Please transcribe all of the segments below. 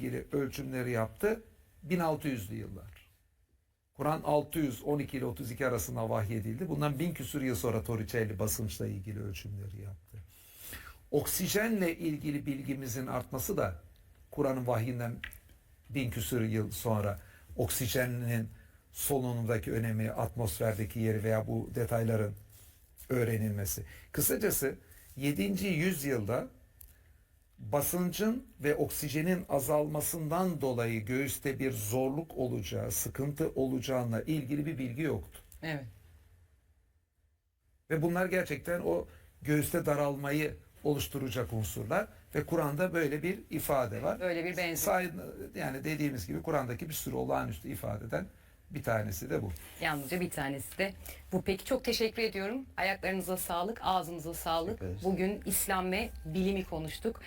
ilgili ölçümleri yaptı. 1600'lü yıllar. Kur'an 612 ile 32 arasında vahyedildi. Bundan 1000 küsur yıl sonra Torricelli basınçla ilgili ölçümleri yaptı. Oksijenle ilgili bilgimizin artması da Kur'an'ın vahyinden 1000 küsur yıl sonra oksijenin solunumdaki önemi, atmosferdeki yeri veya bu detayların öğrenilmesi. Kısacası 7. yüzyılda basıncın ve oksijenin azalmasından dolayı göğüste bir zorluk olacağı, sıkıntı olacağına ilgili bir bilgi yoktu. Evet. Ve bunlar gerçekten o göğüste daralmayı oluşturacak unsurlar ve Kur'an'da böyle bir ifade var. Böyle bir benzer. Yani dediğimiz gibi Kur'an'daki bir sürü olağanüstü ifadeden bir tanesi de bu. Yalnızca bir tanesi de bu. Peki, çok teşekkür ediyorum. Ayaklarınıza sağlık, ağzınıza sağlık. Bugün İslam ve bilimi konuştuk.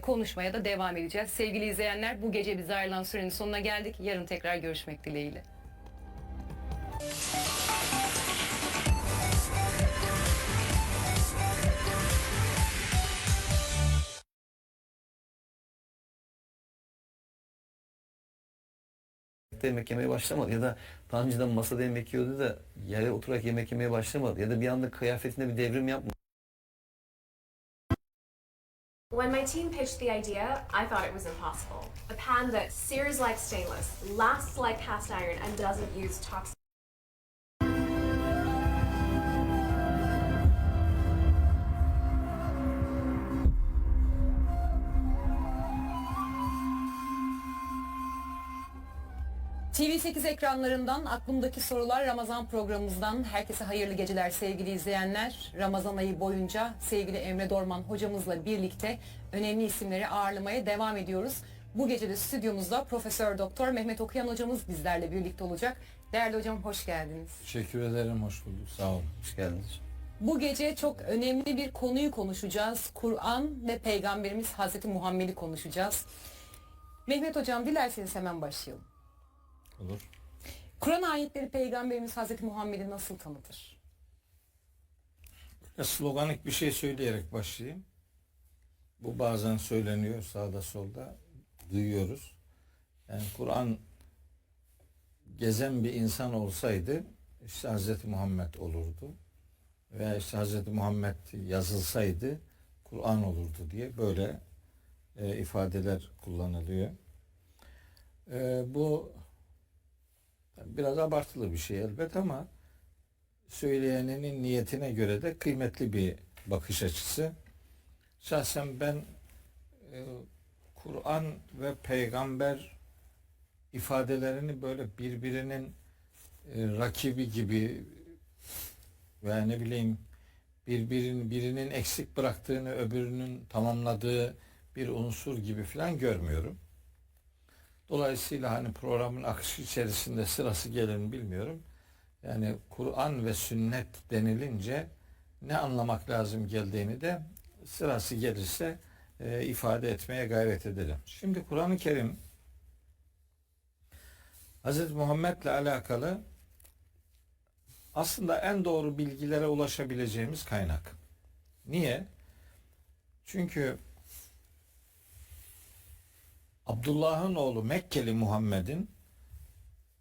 Konuşmaya da devam edeceğiz. Sevgili izleyenler, bu gece bize ayrılan sürenin sonuna geldik. Yarın tekrar görüşmek dileğiyle. Yemek yemeye başlamadı ya da daha önceden masada yemek yiyordu da yere oturarak yemek yemeye başlamadı ya da bir anda kıyafetinde bir devrim yapmadı. When my team pitched the idea, I thought it was impossible. A pan that sears like stainless, lasts like cast iron, and doesn't use toxic TV8 ekranlarından Aklımdaki Sorular Ramazan programımızdan herkese hayırlı geceler sevgili izleyenler. Ramazan ayı boyunca sevgili Emre Dorman hocamızla birlikte önemli isimleri ağırlamaya devam ediyoruz. Bu gece de stüdyomuzda Profesör Doktor Mehmet Okuyan hocamız bizlerle birlikte olacak. Değerli hocam, hoş geldiniz. Teşekkür ederim, hoş bulduk. Sağ olun. Hoş geldiniz. Bu gece çok önemli bir konuyu konuşacağız. Kur'an ve Peygamberimiz Hazreti Muhammed'i konuşacağız. Mehmet hocam, dilerseniz hemen başlayalım. Olur. Kur'an ayetleri Peygamberimiz Hazreti Muhammed'i nasıl tanıtır? Sloganik bir şey söyleyerek başlayayım. Bu bazen söyleniyor sağda solda, duyuyoruz. Yani Kur'an gezen bir insan olsaydı işte Hazreti Muhammed olurdu. Veya işte Hazreti Muhammed yazılsaydı Kur'an olurdu diye böyle ifadeler kullanılıyor. Bu biraz abartılı bir şey elbet ama söyleyeninin niyetine göre de kıymetli bir bakış açısı. Şahsen ben Kur'an ve peygamber ifadelerini böyle birbirinin rakibi gibi veya ne bileyim birinin eksik bıraktığını öbürünün tamamladığı bir unsur gibi falan görmüyorum. Dolayısıyla hani programın akışı içerisinde sırası gelir mi bilmiyorum. Yani Kur'an ve sünnet denilince ne anlamak lazım geldiğini de sırası gelirse ifade etmeye gayret edelim. Şimdi Kur'an-ı Kerim Hz. Muhammed'le alakalı aslında en doğru bilgilere ulaşabileceğimiz kaynak. Niye? Çünkü Abdullah'ın oğlu Mekkeli Muhammed'in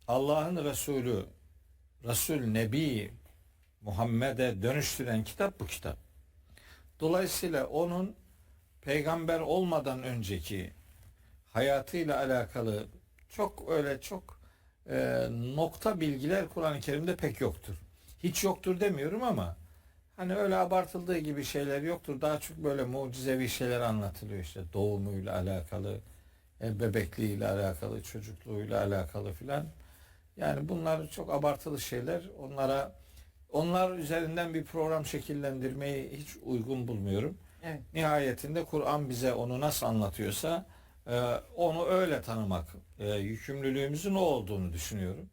Allah'ın Resulü, Resul Nebi Muhammed'e dönüştüren kitap bu kitap. Dolayısıyla onun peygamber olmadan önceki hayatıyla alakalı çok nokta bilgiler Kur'an-ı Kerim'de pek yoktur. Hiç yoktur demiyorum ama hani öyle abartıldığı gibi şeyler yoktur. Daha çok böyle mucizevi şeyler anlatılıyor, işte doğumuyla alakalı, bebekliğiyle alakalı, çocukluğuyla alakalı filan. Yani bunlar çok abartılı şeyler. Onlar üzerinden bir program şekillendirmeyi hiç uygun bulmuyorum. Evet. Nihayetinde Kur'an bize onu nasıl anlatıyorsa onu öyle tanımak yükümlülüğümüzün o olduğunu düşünüyorum.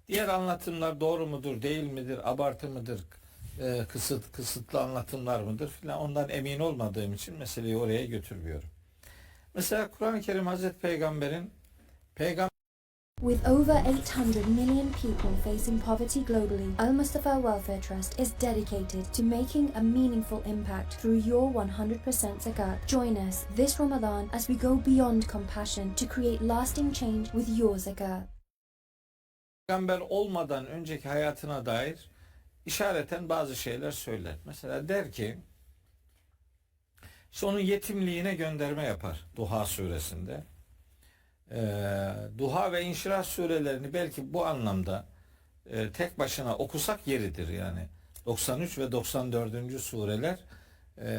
Diğer anlatımlar doğru mudur, değil midir, abartı mıdır, kısıtlı anlatımlar mıdır filan, ondan emin olmadığım için meseleyi oraya götürmüyorum. Mesela Kur'an-ı Kerim Hazreti Peygamber'in With over 800 million people facing poverty globally, Al Mustafa Welfare Trust is dedicated to making a meaningful impact through your 100% zakat. Join us this Ramadan as we go beyond compassion to create lasting change with your zakat. Peygamber olmadan önceki hayatına dair işareten bazı şeyler söyler. Mesela der ki, işte onun yetimliğine gönderme yapar Duha suresinde. Duha ve İnşirah surelerini belki bu anlamda tek başına okusak yeridir yani. 93 ve 94. sureler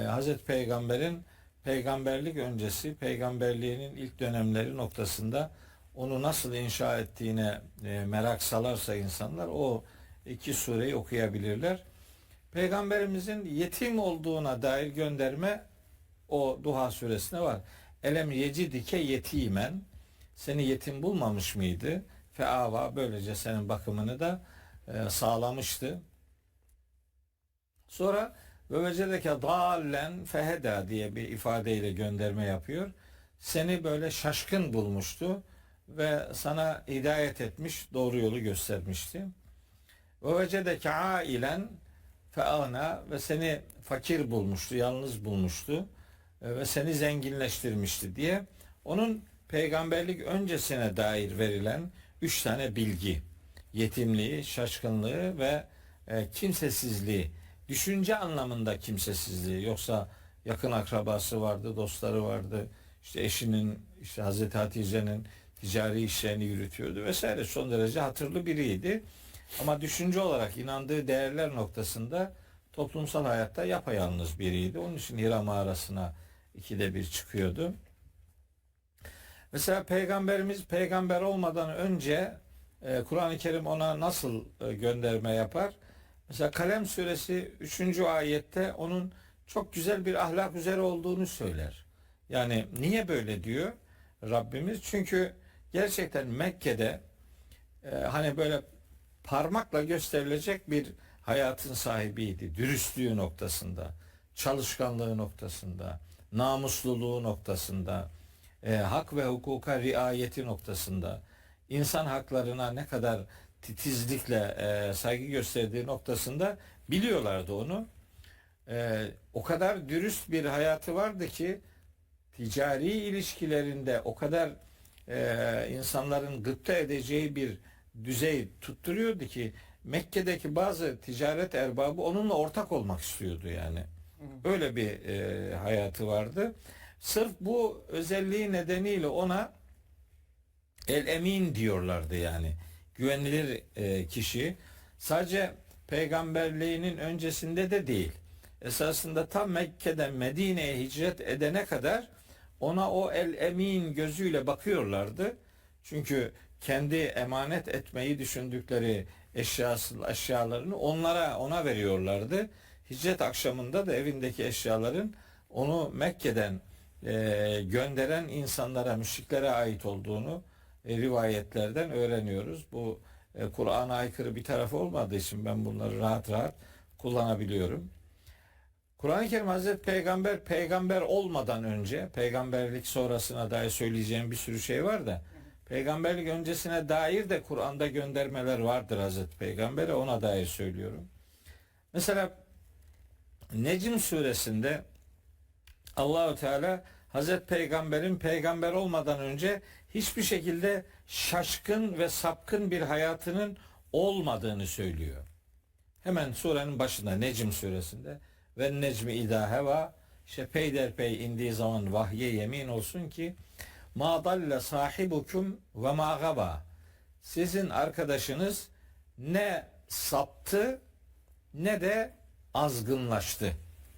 Hazreti Peygamber'in peygamberlik öncesi, peygamberliğinin ilk dönemleri noktasında onu nasıl inşa ettiğine merak salarsa insanlar o iki sureyi okuyabilirler. Peygamberimizin yetim olduğuna dair gönderme o Duha suresine var. Elem yecidike yetimen, seni yetim bulmamış mıydı? Feava, böylece senin bakımını da sağlamıştı. Sonra ve vecedeke dallen feheda diye bir ifadeyle gönderme yapıyor. Seni böyle şaşkın bulmuştu ve sana hidayet etmiş, doğru yolu göstermişti. Ve vecedeke ailen feana, ve seni fakir bulmuştu, yalnız bulmuştu ve seni zenginleştirmişti diye onun peygamberlik öncesine dair verilen 3 tane bilgi: yetimliği, şaşkınlığı ve kimsesizliği. Düşünce anlamında kimsesizliği, yoksa yakın akrabası vardı, dostları vardı, işte eşinin, işte Hazreti Hatice'nin ticari işlerini yürütüyordu vesaire, son derece hatırlı biriydi. Ama düşünce olarak inandığı değerler noktasında toplumsal hayatta yapayalnız biriydi. Onun için Hira mağarasına 2'de 1 çıkıyordu. Mesela Peygamberimiz peygamber olmadan önce Kur'an-ı Kerim ona nasıl gönderme yapar? Mesela Kalem suresi 3. ayette onun çok güzel bir ahlak üzere olduğunu söyler. Yani niye böyle diyor Rabbimiz? Çünkü gerçekten Mekke'de hani böyle parmakla gösterilecek bir hayatın sahibiydi. Dürüstlüğü noktasında, çalışkanlığı noktasında, namusluluğu noktasında, hak ve hukuka riayeti noktasında, insan haklarına ne kadar titizlikle saygı gösterdiği noktasında biliyorlardı onu. O kadar dürüst bir hayatı vardı ki ticari ilişkilerinde o kadar insanların gıpta edeceği bir düzey tutturuyordu ki Mekke'deki bazı ticaret erbabı onunla ortak olmak istiyordu yani. Öyle bir hayatı vardı. Sırf bu özelliği nedeniyle ona El Emin diyorlardı yani. Güvenilir kişi. Sadece peygamberliğinin öncesinde de değil. Esasında tam Mekke'den Medine'ye hicret edene kadar ona o El Emin gözüyle bakıyorlardı. Çünkü kendi emanet etmeyi düşündükleri eşyalarını ona veriyorlardı. Hicret akşamında da evindeki eşyaların onu Mekke'den gönderen insanlara, müşriklere ait olduğunu rivayetlerden öğreniyoruz. Bu Kur'an'a aykırı bir tarafı olmadığı için ben bunları rahat rahat kullanabiliyorum. Kur'an-ı Kerim Hazreti peygamber olmadan önce, peygamberlik sonrasına dair söyleyeceğim bir sürü şey var da, peygamberlik öncesine dair de Kur'an'da göndermeler vardır Hazreti Peygamber'e, ona dair söylüyorum. Mesela Necm suresinde Allah-u Teala Hazreti Peygamber'in peygamber olmadan önce hiçbir şekilde şaşkın ve sapkın bir hayatının olmadığını söylüyor. Hemen surenin başında Necm suresinde ve necmi idâ heva, işte peyderpey indiği zaman vahye yemin olsun ki ma dalle sahibukum ve ma gaba, sizin arkadaşınız ne saptı ne de azgınlaştı.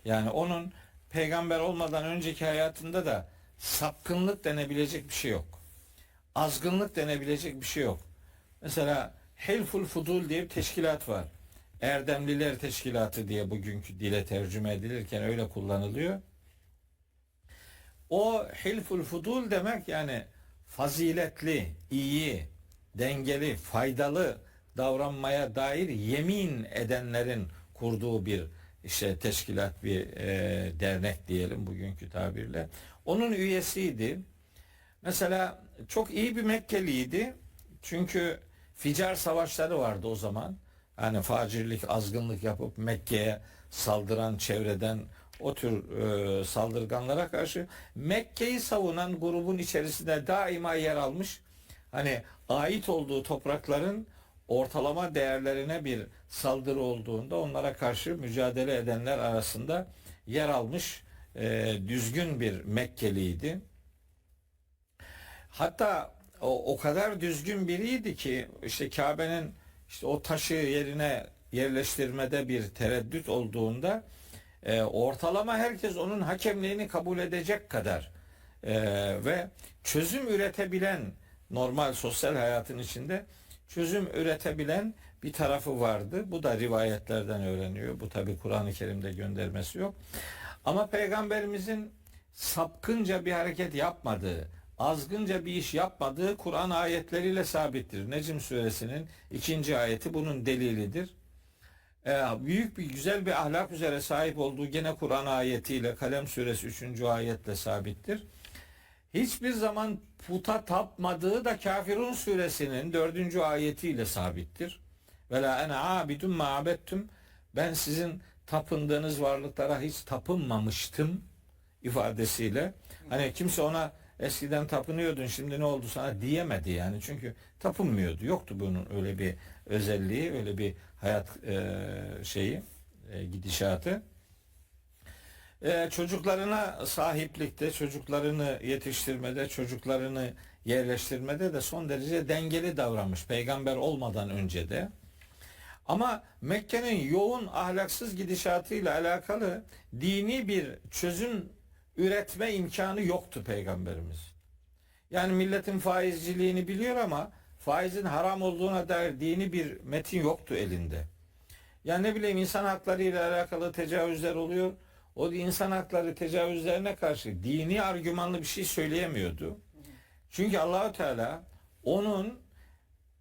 Yani onun peygamber olmadan önceki hayatında da sapkınlık denebilecek bir şey yok. Azgınlık denebilecek bir şey yok. Mesela Hilful Fudul diye bir teşkilat var. Erdemliler Teşkilatı diye bugünkü dile tercüme edilirken öyle kullanılıyor. O Hilful Fudul demek yani faziletli, iyi, dengeli, faydalı davranmaya dair yemin edenlerin kurduğu bir işte teşkilat, bir dernek diyelim bugünkü tabirle. Onun üyesiydi. Mesela çok iyi bir Mekkeliydi. Çünkü Ficar savaşları vardı o zaman. Yani facirlik, azgınlık yapıp Mekke'ye saldıran çevreden o tür saldırganlara karşı Mekke'yi savunan grubun içerisinde daima yer almış. Hani ait olduğu toprakların ortalama değerlerine bir saldırı olduğunda onlara karşı mücadele edenler arasında yer almış düzgün bir Mekkeliydi. Hatta o kadar düzgün biriydi ki işte Kabe'nin işte o taşı yerine yerleştirmede bir tereddüt olduğunda ortalama herkes onun hakemliğini kabul edecek kadar ve çözüm üretebilen, normal sosyal hayatın içinde çözüm üretebilen bir tarafı vardı. Bu da rivayetlerden öğreniyor. Bu tabi Kur'an-ı Kerim'de göndermesi yok. Ama Peygamberimizin sapkınca bir hareket yapmadığı, azgınca bir iş yapmadığı Kur'an ayetleriyle sabittir. Necm suresinin 2. ayeti bunun delilidir. Büyük bir güzel bir ahlak üzere sahip olduğu gene Kur'an ayetiyle, Kalem suresi 3. ayetle sabittir. Hiçbir zaman puta tapmadığı da Kafirun suresinin 4. ayetiyle sabittir. Ve la ene abidun ma abettum, ben sizin tapındığınız varlıklara hiç tapınmamıştım ifadesiyle. Hani kimse ona eskiden tapınıyordun şimdi ne oldu sana diyemedi yani. Çünkü tapınmıyordu. Yoktu bunun öyle bir özelliği, öyle bir hayat gidişatı. Çocuklarına sahiplikte, çocuklarını yetiştirmede, çocuklarını yerleştirmede de son derece dengeli davranmış. Peygamber olmadan önce de. Ama Mekke'nin yoğun ahlaksız gidişatıyla alakalı dini bir çözüm üretme imkanı yoktu Peygamberimiz. Yani milletin faizciliğini biliyor ama faizin haram olduğuna dair dini bir metin yoktu elinde. Yani ne bileyim insan hakları ile alakalı tecavüzler oluyor. O insan hakları tecavüzlerine karşı dini argümanlı bir şey söyleyemiyordu. Çünkü Allahu Teala onun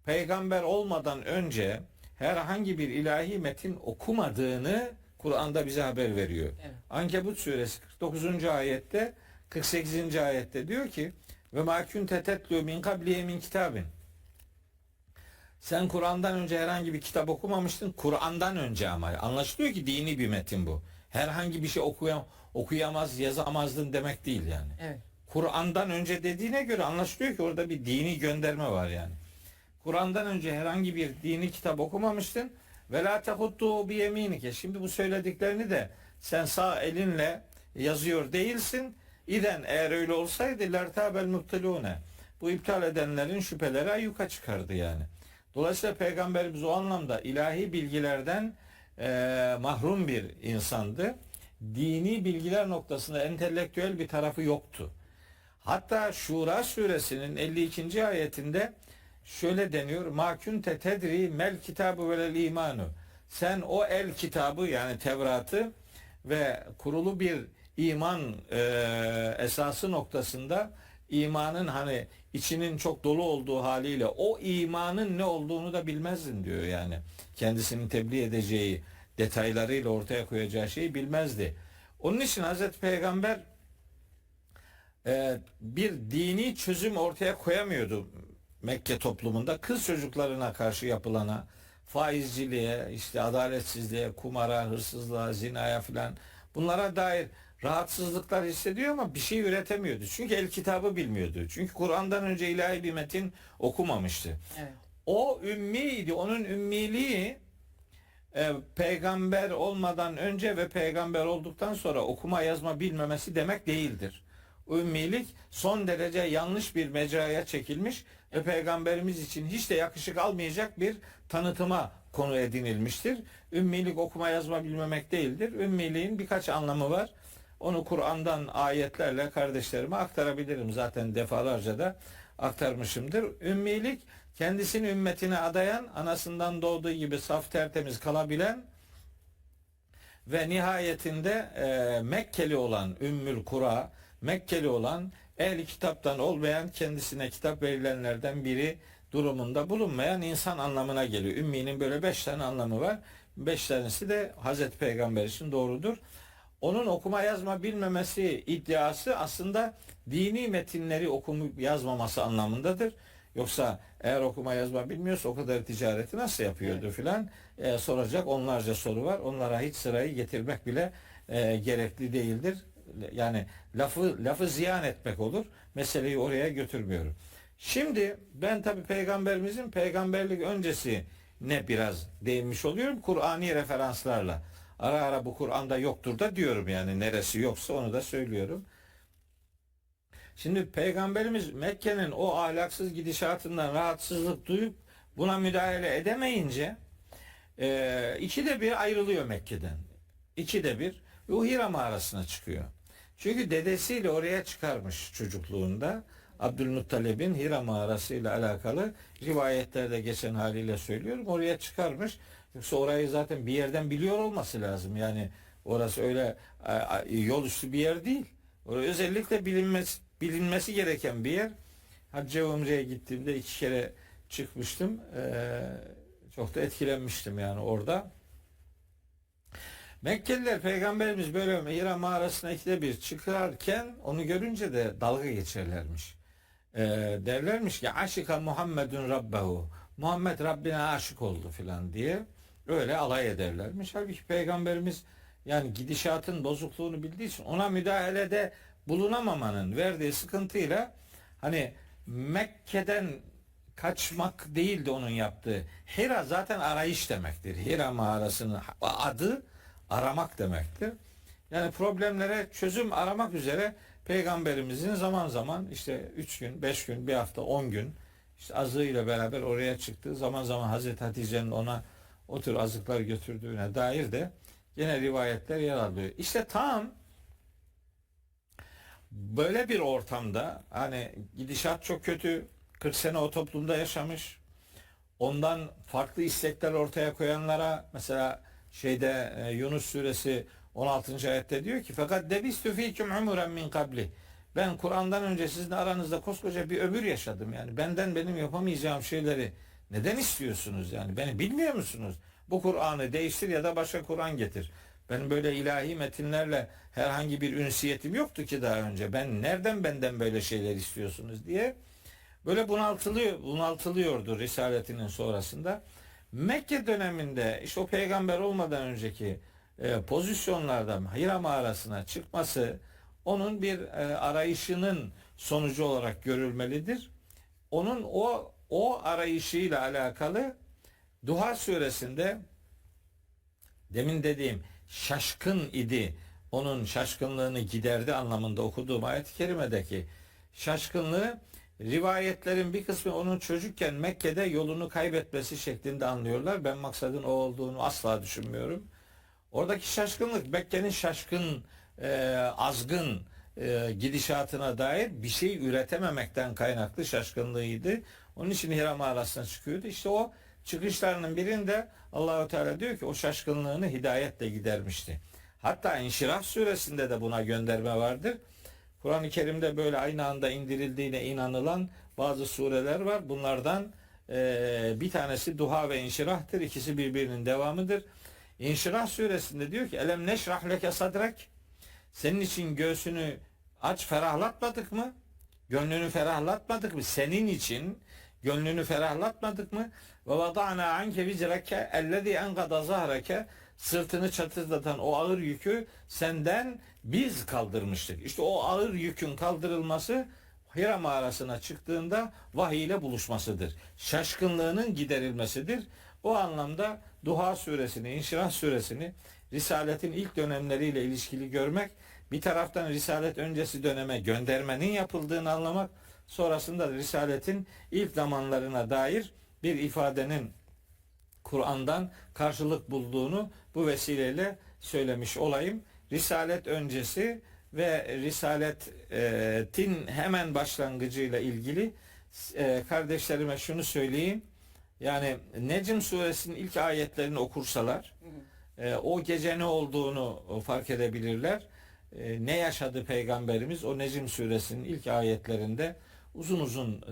peygamber olmadan önce herhangi bir ilahi metin okumadığını Kur'an'da bize haber veriyor. Evet. Ankebut suresi 49. ayette 48. ayette diyor ki ve ma kunte tetlu min qablihi min kitabin. Sen Kur'an'dan önce herhangi bir kitap okumamıştın. Kur'an'dan önce ama anlaşılıyor ki dini bir metin bu. Herhangi bir şey okuyamaz, yazamazdın demek değil yani. Evet. Kur'an'dan önce dediğine göre anlaşılıyor ki orada bir dini gönderme var yani. Kur'an'dan önce herhangi bir dini kitap okumamıştın. Ve la tehuttu bi yeminike. Şimdi bu söylediklerini de sen sağ elinle yazıyor değilsin. İden eğer öyle olsaydı lertabel mubtilune. Bu iptal edenlerin şüpheleri ayyuka çıkardı yani. Dolayısıyla Peygamberimiz o anlamda ilahi bilgilerden mahrum bir insandı. Dini bilgiler noktasında entelektüel bir tarafı yoktu. Hatta Şura suresinin 52. ayetinde şöyle deniyor. Ma kunte tedri mel kitabu velel imanu. Sen o el kitabı yani Tevrat'ı ve kurulu bir iman esası noktasında imanın hani içinin çok dolu olduğu haliyle o imanın ne olduğunu da bilmezdin diyor yani. Kendisinin tebliğ edeceği detaylarıyla ortaya koyacağı şeyi bilmezdi. Onun için Hazreti Peygamber bir dini çözüm ortaya koyamıyordu Mekke toplumunda. Kız çocuklarına karşı yapılana, faizciliğe, işte adaletsizliğe, kumara, hırsızlığa, zinaya filan bunlara dair rahatsızlıklar hissediyor ama bir şey üretemiyordu. Çünkü el kitabı bilmiyordu. Çünkü Kur'an'dan önce ilahi bir metin okumamıştı. Evet. O ümmiydi. Onun ümmiliği peygamber olmadan önce ve peygamber olduktan sonra okuma yazma bilmemesi demek değildir. Ümmilik son derece yanlış bir mecraya çekilmiş ve peygamberimiz için hiç de yakışık almayacak bir tanıtıma konu edinilmiştir. Ümmilik okuma yazma bilmemek değildir. Ümmiliğin birkaç anlamı var. Onu Kur'an'dan ayetlerle kardeşlerime aktarabilirim. Zaten defalarca da aktarmışımdır. Ümmilik kendisini ümmetine adayan, anasından doğduğu gibi saf tertemiz kalabilen ve nihayetinde Mekkeli olan Ümmül Kura, Mekkeli olan ehli kitaptan olmayan kendisine kitap verilenlerden biri durumunda bulunmayan insan anlamına geliyor. Ümminin böyle 5 tane anlamı var. 5 tanesi de Hazreti Peygamber için doğrudur. Onun okuma yazma bilmemesi iddiası aslında dini metinleri okumup yazmaması anlamındadır. Yoksa eğer okuma yazma bilmiyorsa o kadar ticareti nasıl yapıyordu filan soracak onlarca soru var. Onlara hiç sırayı getirmek bile gerekli değildir. Yani lafı ziyan etmek olur. Meseleyi oraya götürmüyorum. Şimdi ben tabi peygamberimizin peygamberlik öncesi ne biraz değinmiş oluyorum. Kur'ani referanslarla. Ara ara bu Kur'an'da yoktur da diyorum, yani neresi yoksa onu da söylüyorum. Şimdi Peygamberimiz Mekke'nin o ahlaksız gidişatından rahatsızlık duyup buna müdahale edemeyince ikide bir ayrılıyor Mekke'den. İkide bir ve o Hira mağarasına çıkıyor. Çünkü dedesiyle oraya çıkarmış çocukluğunda. Abdülmuttalib'in Hira mağarasıyla alakalı rivayetlerde geçen haliyle söylüyorum. Oraya çıkarmış. Yoksa orayı zaten bir yerden biliyor olması lazım. Yani orası öyle yol üstü bir yer değil. Orası özellikle bilinmesi gereken bir yer. Hacca Umre'ye gittiğimde 2 kere çıkmıştım. Çok da etkilenmiştim yani orada. Mekkeliler Peygamberimiz böyle Hira mağarasına ikide bir çıkarken onu görünce de dalga geçerlermiş. Derlermiş ki aşika Muhammedun Rabbehu. Muhammed Rabbine aşık oldu filan diye öyle alay ederlermiş. Halbuki Peygamberimiz yani gidişatın bozukluğunu bildiği için ona müdahalede bulunamamanın verdiği sıkıntıyla hani Mekke'den kaçmak değildi onun yaptığı. Hira zaten arayış demektir. Hira mağarasının adı aramak demektir. Yani problemlere çözüm aramak üzere Peygamberimizin zaman zaman işte 3 gün, 5 gün, bir hafta, 10 gün işte azığıyla beraber oraya çıktığı, zaman zaman Hazreti Hatice'nin ona o tür azıklar götürdüğüne dair de yine rivayetler yer alıyor. İşte tam böyle bir ortamda hani gidişat çok kötü, 40 sene o toplumda yaşamış, ondan farklı istekler ortaya koyanlara mesela Yunus suresi 16. ayette diyor ki fakat debistü fîküm umuren min kabli. Ben Kur'an'dan önce sizin aranızda koskoca bir ömür yaşadım yani. Benden benim yapamayacağım şeyleri neden istiyorsunuz yani? Beni bilmiyor musunuz? Bu Kur'an'ı değiştir ya da başka Kur'an getir. Benim böyle ilahi metinlerle herhangi bir ünsiyetim yoktu ki daha önce. Nereden benden böyle şeyler istiyorsunuz diye böyle bunaltılıyordu Risaletinin sonrasında. Mekke döneminde işte o peygamber olmadan önceki pozisyonlardan Hira mağarasına çıkması onun bir arayışının sonucu olarak görülmelidir. Onun o arayışıyla alakalı Duha suresinde demin dediğim şaşkın idi, onun şaşkınlığını giderdi anlamında okuduğum ayet-i kerimedeki şaşkınlığı rivayetlerin bir kısmı onun çocukken Mekke'de yolunu kaybetmesi şeklinde anlıyorlar. Ben maksadın o olduğunu asla düşünmüyorum. Oradaki şaşkınlık Mekke'nin şaşkın, azgın gidişatına dair bir şey üretememekten kaynaklı şaşkınlığıydı. Onun için Hira mağarasına çıkıyordu. İşte o çıkışlarının birinde Allahu Teala diyor ki o şaşkınlığını hidayetle gidermişti. Hatta İnşirah suresinde de buna gönderme vardır. Kur'an-ı Kerim'de böyle aynı anda indirildiğine inanılan bazı sureler var. Bunlardan bir tanesi Duha ve İnşirah'tır. İkisi birbirinin devamıdır. İnşirah suresinde diyor ki elem neşrah leke sadrek, senin için göğsünü aç ferahlatmadık mı? Gönlünü ferahlatmadık mı? Senin için gönlünü ferahlatmadık mı? Ve vada'na anke vizreke ellezî enkada zahreke, sırtını çatırdatan o ağır yükü senden biz kaldırmıştık. İşte o ağır yükün kaldırılması Hira mağarasına çıktığında vahiy ile buluşmasıdır. Şaşkınlığının giderilmesidir. O anlamda Duha suresini, İnşirah suresini Risaletin ilk dönemleriyle ilişkili görmek, bir taraftan Risalet öncesi döneme göndermenin yapıldığını anlamak, sonrasında Risaletin ilk zamanlarına dair bir ifadenin Kur'an'dan karşılık bulduğunu bu vesileyle söylemiş olayım. Risalet öncesi ve Risaletin hemen başlangıcıyla ilgili kardeşlerime şunu söyleyeyim. Yani Necm suresinin ilk ayetlerini okursalar o gece ne olduğunu fark edebilirler. Ne yaşadı Peygamberimiz o Necm suresinin ilk ayetlerinde uzun uzun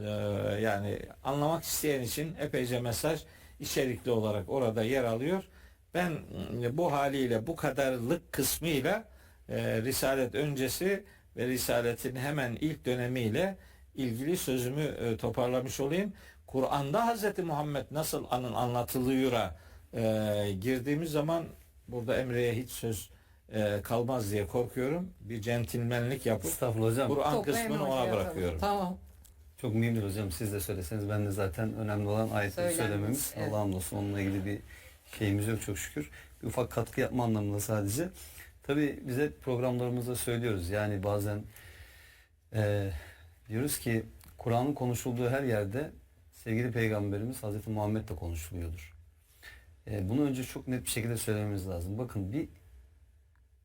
yani anlamak isteyen için epeyce mesaj içerikli olarak orada yer alıyor. Ben bu haliyle bu kadarlık kısmıyla Risalet öncesi ve Risaletin hemen ilk dönemiyle ilgili sözümü toparlamış olayım. Kur'an'da Hz. Muhammed nasıl anlatılıyor'a girdiğimiz zaman burada Emre'ye hiç söz kalmaz diye korkuyorum. Bir centilmenlik yapıp Estağfurullah hocam. Kur'an Topu kısmını Emre ona Hoca'ya atalım. bırakıyorum. Tamam. Çok mühimdir hocam. Siz de söyleseniz ben de zaten önemli olan ayetleri Söylenmez, söylememiz. evet. Allah'a hamdolsun onunla ilgili bir şeyimiz yok çok şükür. Bir ufak katkı yapma anlamında sadece. Tabii bize programlarımızda söylüyoruz. Yani bazen diyoruz ki Kur'an'ın konuşulduğu her yerde sevgili Peygamberimiz Hazreti Muhammed de konuşuluyordur. Bunu önce çok net bir şekilde söylememiz lazım. Bakın bir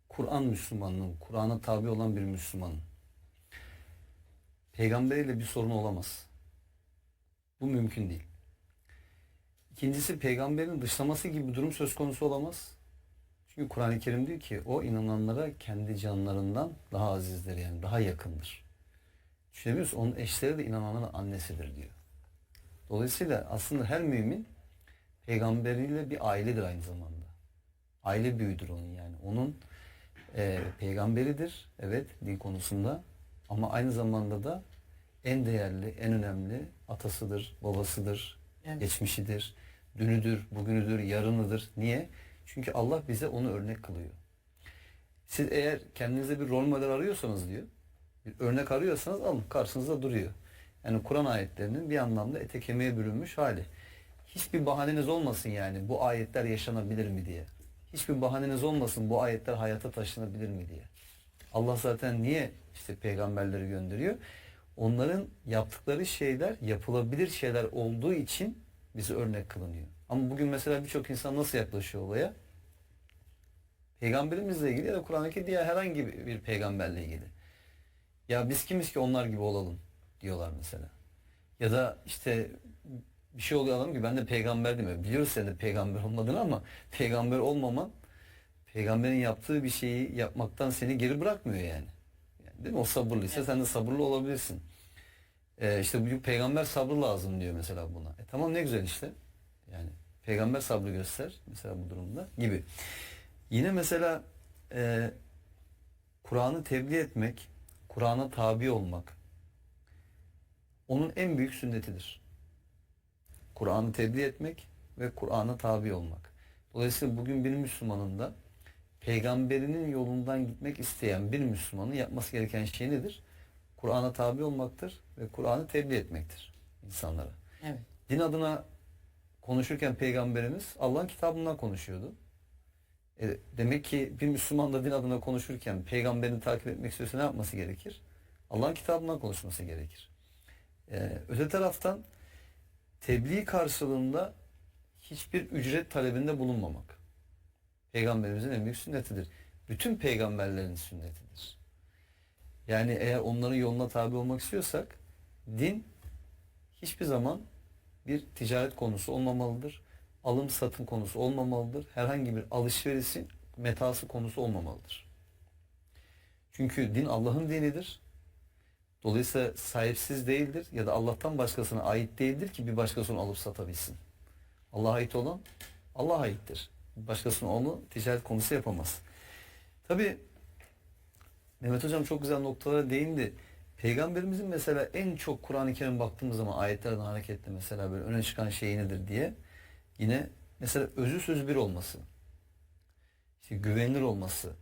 Kur'an Müslümanının, Kur'an'a tabi olan bir Müslümanın peygamberiyle bir sorunu olamaz. Bu mümkün değil. İkincisi peygamberin dışlaması gibi bir durum söz konusu olamaz. Çünkü Kur'an-ı Kerim diyor ki o inananlara kendi canlarından daha azizdir, yani daha yakındır. Düşünebiliyor musun? Onun eşleri de inananların annesidir diyor. Dolayısıyla aslında her mümin peygamberiyle bir ailedir aynı zamanda. Aile büyüdür onun yani. Onun peygamberidir evet din konusunda ama aynı zamanda da en değerli, en önemli atasıdır, babasıdır, Evet. geçmişidir, dünüdür, bugünüdür, yarınıdır. Niye? Çünkü Allah bize onu örnek kılıyor. Siz eğer kendinize bir rol model arıyorsanız diyor, bir örnek arıyorsanız alın karşınızda duruyor. Yani Kur'an ayetlerinin bir anlamda ete kemiğe bürünmüş hali. Hiçbir bahaneniz olmasın yani bu ayetler yaşanabilir mi diye. Hiçbir bahaneniz olmasın bu ayetler hayata taşınabilir mi diye. Allah zaten niye işte peygamberleri gönderiyor? Onların yaptıkları şeyler yapılabilir şeyler olduğu için bize örnek kılınıyor. Ama bugün mesela birçok insan nasıl yaklaşıyor olaya? Peygamberimizle ilgili ya da Kur'an'daki diğer herhangi bir peygamberle ilgili. Ya biz kimiz ki onlar gibi olalım diyorlar mesela. Ya da işte bir şey oluyor adam ki ben de peygamber demiyorum. Biliyoruz senin de peygamber olmadığını ama peygamber olmaman peygamberin yaptığı bir şeyi yapmaktan seni geri bırakmıyor yani. Değil mi? O sabırlıysa Evet. sen de sabırlı olabilirsin. İşte bu peygamber sabrı lazım diyor mesela buna. Tamam ne güzel işte. Yani peygamber sabrı göster mesela bu durumda gibi. Yine mesela Kur'an'ı tebliğ etmek, Kur'an'a tabi olmak onun en büyük sünnetidir. Kur'an'ı tebliğ etmek ve Kur'an'a tabi olmak. Dolayısıyla bugün bir Müslümanın da peygamberinin yolundan gitmek isteyen bir Müslümanın yapması gereken şey nedir? Kur'an'a tabi olmaktır ve Kur'an'ı tebliğ etmektir insanlara. Evet. Din adına konuşurken peygamberimiz Allah'ın kitabından konuşuyordu. Demek ki bir Müslüman da din adına konuşurken peygamberini takip etmek istiyorsa ne yapması gerekir? Allah'ın kitabından konuşması gerekir. Öte taraftan tebliğ karşılığında hiçbir ücret talebinde bulunmamak. Peygamberimizin en büyük sünnetidir. Bütün peygamberlerin sünnetidir. Yani eğer onların yoluna tabi olmak istiyorsak din hiçbir zaman bir ticaret konusu olmamalıdır. Alım satım konusu olmamalıdır. Herhangi bir alışverişin metası konusu olmamalıdır. Çünkü din Allah'ın dinidir. Dolayısıyla sahipsiz değildir ya da Allah'tan başkasına ait değildir ki bir başkasını alıp satabilsin. Allah'a ait olan Allah'a aittir. Başkasının onu ticaret konusu yapamaz. Tabi Mehmet Hocam çok güzel noktalara değindi. Peygamberimizin mesela en çok Kur'an-ı Kerim baktığımız zaman ayetlerden hareketle mesela böyle öne çıkan şey nedir diye yine mesela özü sözü bir olması, işte güvenilir olması,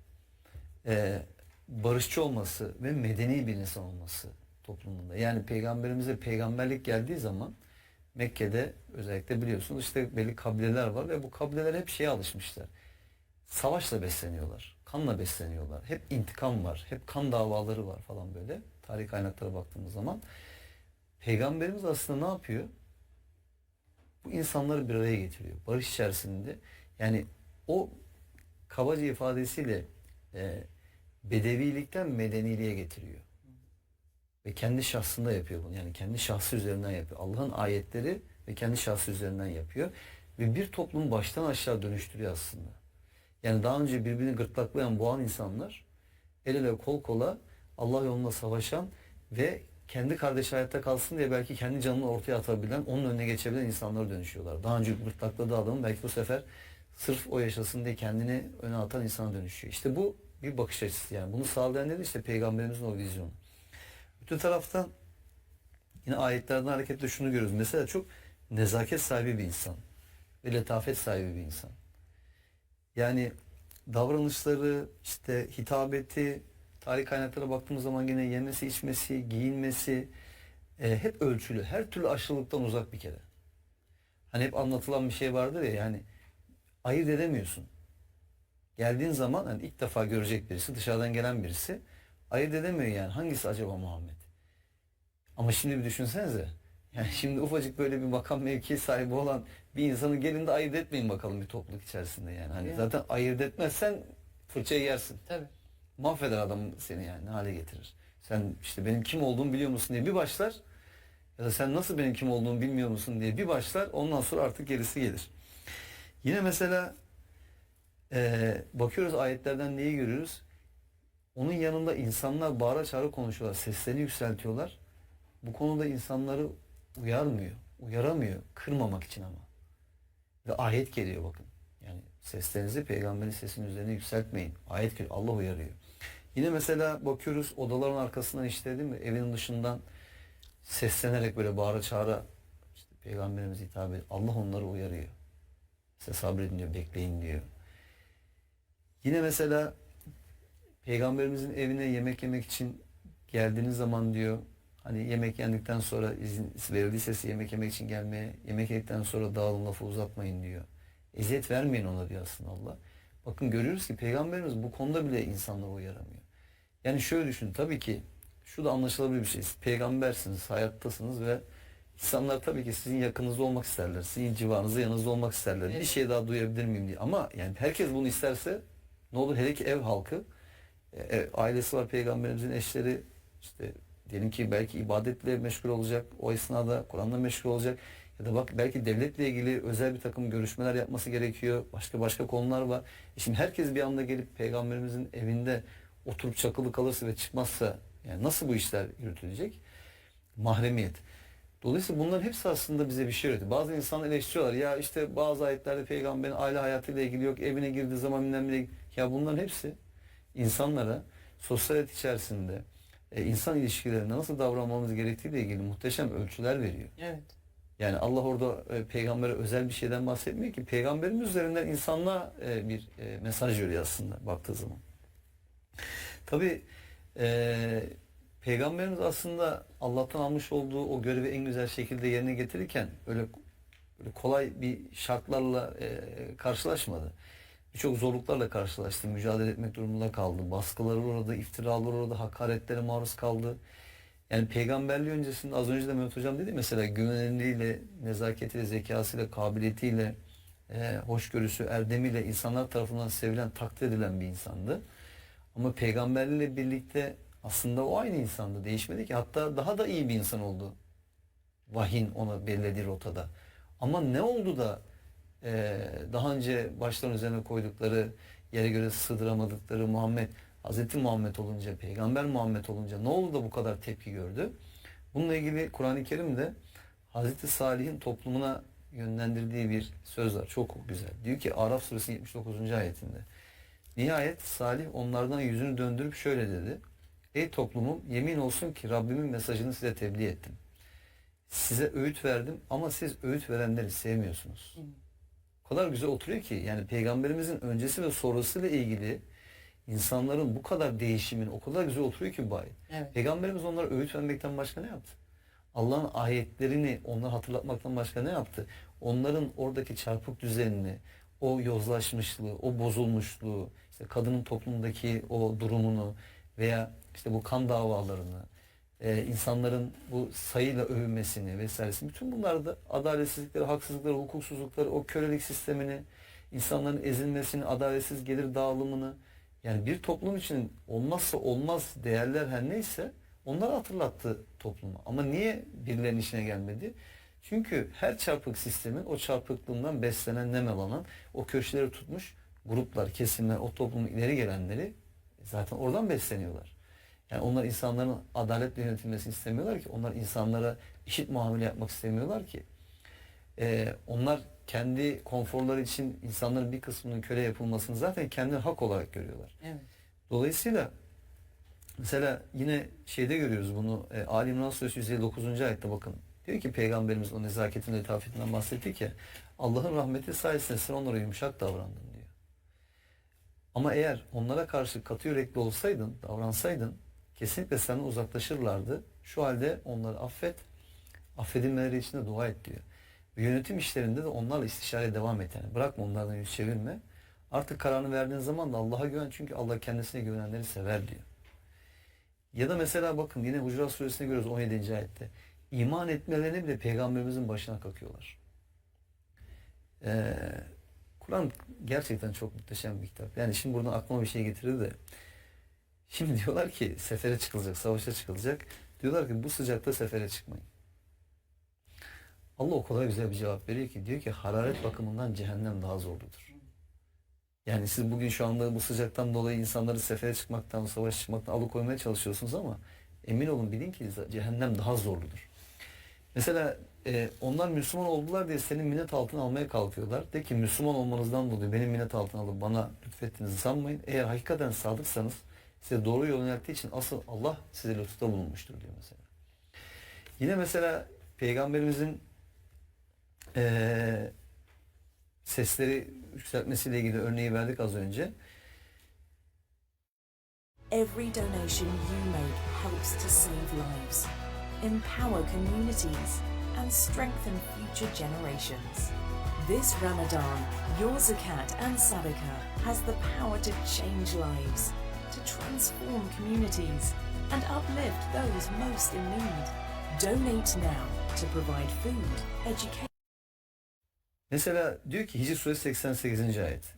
barışçı olması ve medeni bir insan olması toplumunda. Yani peygamberimize peygamberlik geldiği zaman Mekke'de özellikle biliyorsunuz işte belli kabileler var ve bu kabileler hep şeye alışmışlar. Savaşla besleniyorlar. Kanla besleniyorlar. Hep intikam var. Hep kan davaları var falan böyle. Tarih kaynaklara baktığımız zaman. Peygamberimiz aslında ne yapıyor? Bu insanları bir araya getiriyor. Barış içerisinde. Yani o kabaca ifadesiyle bedevilikten medeniliğe getiriyor. Ve kendi şahsında yapıyor bunu. Yani kendi şahsı üzerinden yapıyor. Allah'ın ayetleri ve kendi şahsı üzerinden yapıyor. Ve bir toplumu baştan aşağı dönüştürüyor aslında. Yani daha önce birbirini gırtlaklayan boğan insanlar el ele kol kola Allah yolunda savaşan ve kendi kardeşi hayatta kalsın diye belki kendi canını ortaya atabilen, onun önüne geçebilen insanlara dönüşüyorlar. Daha önce gırtlakladığı adamın belki bu sefer sırf o yaşasın diye kendini öne atan insana dönüşüyor. İşte bu bir bakış açısı yani. Bunu sağlayan nedir? İşte Peygamberimizin o vizyonu. Öte taraftan Yine ayetlerden hareketle şunu görüyoruz. Mesela çok nezaket sahibi bir insan ve letafet sahibi bir insan. Yani davranışları, işte hitabeti, tarih kaynaklara baktığımız zaman yine yemesi, içmesi, giyinmesi hep ölçülü. Her türlü aşırılıktan uzak bir kere. Hani hep anlatılan bir şey vardır ya, yani ayırt edemiyorsun. Geldiğin zaman hani ilk defa görecek birisi, dışarıdan gelen birisi ayırt edemiyor yani. Hangisi acaba Muhammed? Ama şimdi bir düşünsenize. Yani şimdi ufacık böyle bir makam mevki sahibi olan bir insanı gelin de ayırt etmeyin bakalım bir topluluk içerisinde yani. Hani zaten ayırt etmezsen fırçayı yersin. Tabii. Mahveder adam seni yani, ne hale getirir. Sen işte benim kim olduğumu biliyor musun diye bir başlar, ya da sen nasıl benim kim olduğumu bilmiyor musun diye bir başlar, ondan sonra artık gerisi gelir. Yine mesela bakıyoruz ayetlerden neyi görüyoruz? Onun yanında insanlar bağıra çağıra konuşuyorlar, seslerini yükseltiyorlar. Bu konuda insanları uyaramıyor, kırmamak için ama. Ve ayet geliyor bakın. Yani seslerinizi peygamberin sesinin üzerine yükseltmeyin. Ayet geliyor, Allah uyarıyor. Yine mesela bakıyoruz odaların arkasından, işte değil mi, evinin dışından seslenerek böyle bağıra çağıra işte peygamberimize hitap ediyor. Allah onları uyarıyor. Size sabredin diyor, bekleyin diyor. Yine mesela peygamberimizin evine yemek yemek için geldiğiniz zaman diyor, hani yemek yendikten sonra izin verildiyse size yemek yemek için gelmeye, yemek yedikten sonra dağılın, lafı uzatmayın diyor. Eziyet vermeyin ona diyor aslında Allah. Bakın görüyoruz ki peygamberimiz bu konuda bile insanları uyaramıyor. Yani şöyle düşünün, tabii ki şu da anlaşılabilir bir şey. Siz peygambersiniz, hayattasınız ve insanlar tabii ki sizin yakınınızda olmak isterler. Sizin civarınızda, yanınızda olmak isterler. Evet. Bir şey daha duyabilir miyim diye. Ama yani herkes bunu isterse ne olur, hele ki ev halkı, ailesi var peygamberimizin, eşleri, işte diyelim ki belki ibadetle meşgul olacak, o esnada Kur'an'la meşgul olacak, ya da bak belki devletle ilgili özel bir takım görüşmeler yapması gerekiyor, başka konular var. Şimdi herkes bir anda gelip peygamberimizin evinde oturup çakılı kalırsa ve çıkmazsa yani nasıl bu işler yürütülecek? Mahremiyet. Dolayısıyla bunların hepsi aslında bize bir şey öğretiyor. Bazı insanlar eleştiriyorlar, ya işte bazı ayetlerde peygamberin aile hayatıyla ilgili yok, evine girdiği zaman bilmem ne. Ya bunların hepsi insanlara sosyal hayat içerisinde insan ilişkilerinde nasıl davranmamız gerektiğiyle ilgili muhteşem ölçüler veriyor. Evet. Yani Allah orada peygambere özel bir şeyden bahsetmiyor ki, peygamberimiz üzerinden insanlığa bir mesaj veriyor aslında baktığı zaman. Tabii peygamberimiz aslında Allah'tan almış olduğu o görevi en güzel şekilde yerine getirirken öyle kolay bir şartlarla karşılaşmadı. Birçok zorluklarla karşılaştı, mücadele etmek durumunda kaldı. Baskıları uğradı, iftiralar uğradı, hakaretlere maruz kaldı. Yani peygamberliği öncesinde az önce de Mehmet Hocam dedi, mesela güvenilirliğiyle, nezaketiyle, zekasıyla, kabiliyetiyle, hoşgörüsü, erdemiyle insanlar tarafından sevilen, takdir edilen bir insandı. Ama peygamberliğiyle birlikte aslında o aynı insandı, değişmedi ki. Hatta daha da iyi bir insan oldu. Vahyin ona belirlediği rotada. Ama ne oldu da daha önce başların üzerine koydukları, yere göre sığdıramadıkları Muhammed, Hazreti Muhammed olunca, Peygamber Muhammed olunca ne oldu da bu kadar tepki gördü? Bununla ilgili Kur'an-ı Kerim'de Hazreti Salih'in toplumuna yönlendirdiği bir söz var. Çok güzel. Diyor ki Araf suresi 79. ayetinde. Nihayet Salih onlardan yüzünü döndürüp şöyle dedi. Ey toplumum, yemin olsun ki Rabbimin mesajını size tebliğ ettim. Size öğüt verdim ama siz öğüt verenleri sevmiyorsunuz. O kadar güzel oturuyor ki, yani peygamberimizin öncesi ve sonrasıyla ilgili insanların bu kadar değişimin o kadar güzel oturuyor ki bu ayet. Evet. Peygamberimiz onlara öğüt vermekten başka ne yaptı? Allah'ın ayetlerini onlara hatırlatmaktan başka ne yaptı? Onların oradaki çarpık düzenini, o yozlaşmışlığı, o bozulmuşluğu, işte kadının toplumdaki o durumunu veya işte bu kan davalarını, insanların bu sayıyla övünmesini vesairesini, bütün bunlarda adaletsizlikleri, haksızlıkları, hukuksuzlukları, o kölelik sistemini, insanların ezilmesini, adaletsiz gelir dağılımını, yani bir toplum için olmazsa olmaz değerler her neyse onları hatırlattı topluma. Ama niye birilerinin işine gelmedi? Çünkü her çarpık sistemin o çarpıklığından beslenen, nemalanan, o köşeleri tutmuş gruplar, kesimler, o toplumun ileri gelenleri zaten oradan besleniyorlar. Yani onlar insanların adaletle yönetilmesini istemiyorlar ki. Onlar insanlara eşit muamele yapmak istemiyorlar ki. Onlar kendi konforları için insanların bir kısmının köle yapılmasını zaten kendileri hak olarak görüyorlar. Evet. Dolayısıyla Mesela yine şeyde görüyoruz bunu. Ali İmran Suresi 159. ayette bakın. Diyor ki Peygamberimiz o nezaketin letafetinden bahsetti ki Allah'ın rahmeti sayesinde sen onlara yumuşak davrandın diyor. Ama eğer onlara karşı katı yürekli olsaydın, davransaydın kesinlikle senden uzaklaşırlardı. Şu halde onları affet, affedilmeleri için de dua et diyor. Ve yönetim işlerinde de onlarla istişare devam et yani. Bırakma onlardan yüz çevirme. Artık kararını verdiğin zaman da Allah'a güven çünkü Allah kendisine güvenenleri sever diyor. Ya da mesela bakın yine Hucurat Suresinde görüyoruz 17. ayette. İman etmelerine bile Peygamberimizin başına kakıyorlar. Kur'an gerçekten çok muhteşem bir kitap. Yani şimdi buradan aklıma bir şey getirdi de. Şimdi diyorlar ki sefere çıkılacak, savaşa çıkılacak. Diyorlar ki bu sıcakta sefere çıkmayın. Allah o kadar güzel bir cevap veriyor ki diyor ki hararet bakımından cehennem daha zorludur. Yani siz bugün şu anda bu sıcaktan dolayı insanları sefere çıkmaktan, savaşa çıkmaktan alıkoymaya çalışıyorsunuz ama emin olun bilin ki cehennem daha zorludur. Mesela onlar Müslüman oldular diye senin minnet altına almaya kalkıyorlar. De ki Müslüman olmanızdan dolayı benim minnet altına alıp bana lütfettiğinizi sanmayın. Eğer hakikaten sadıksanız size doğru yol yönelttiği için asıl Allah size lütufta bulunmuştur diyor mesela. Yine mesela Peygamberimizin sesleri yükseltmesiyle ilgili örneği verdik az önce. Every donation you make helps to save lives, empower communities, and strengthen future generations. This Ramadan, your zakat and sadaqah has the power to change lives, to transform communities, and uplift those most in need. Donate now to provide food, education. Mesela diyor ki Hicr Suresi 88. ayet.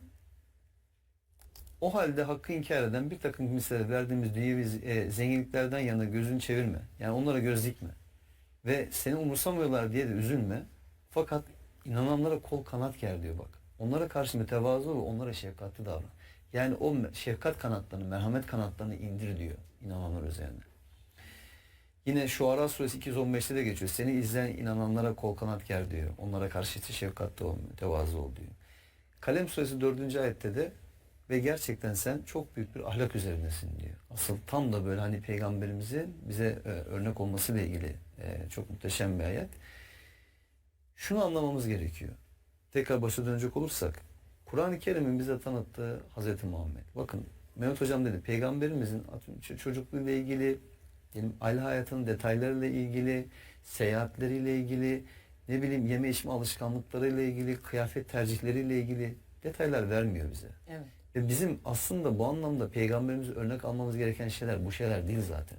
O halde hakkı inkar eden bir takım kimselere verdiğimiz dünyevi zenginliklerden yana gözünü çevirme. Yani onlara göz dikme. Ve seni umursamıyorlar diye de üzülme. Fakat inananlara kol kanat ger diyor bak. Onlara karşı mütevazı ol ve onlara şefkatli davran. Yani o şefkat kanatlarını, merhamet kanatlarını indir diyor inananlar üzerine. Yine Şuara Suresi 215'te de geçiyor. Seni izleyen inananlara kol kanat ger diyor. Onlara karşı şefkatli ol, mütevazı ol diyor. Kalem Suresi 4. ayette de ve gerçekten sen çok büyük bir ahlak üzerindesin diyor. Asıl tam da böyle hani Peygamberimizin bize örnek olmasıyla ilgili çok muhteşem bir ayet. Şunu anlamamız gerekiyor. Tekrar başa dönecek olursak Kur'an-ı Kerim'in bize tanıttığı Hazreti Muhammed. Bakın Mehmet Hocam dedi Peygamberimizin çocukluğuyla ilgili, aile hayatının detaylarıyla ilgili, seyahatleriyle ilgili, ne bileyim yeme içme alışkanlıklarıyla ilgili, kıyafet tercihleriyle ilgili detaylar vermiyor bize. Evet. Ve bizim aslında bu anlamda Peygamberimize örnek almamız gereken şeyler bu şeyler değil zaten.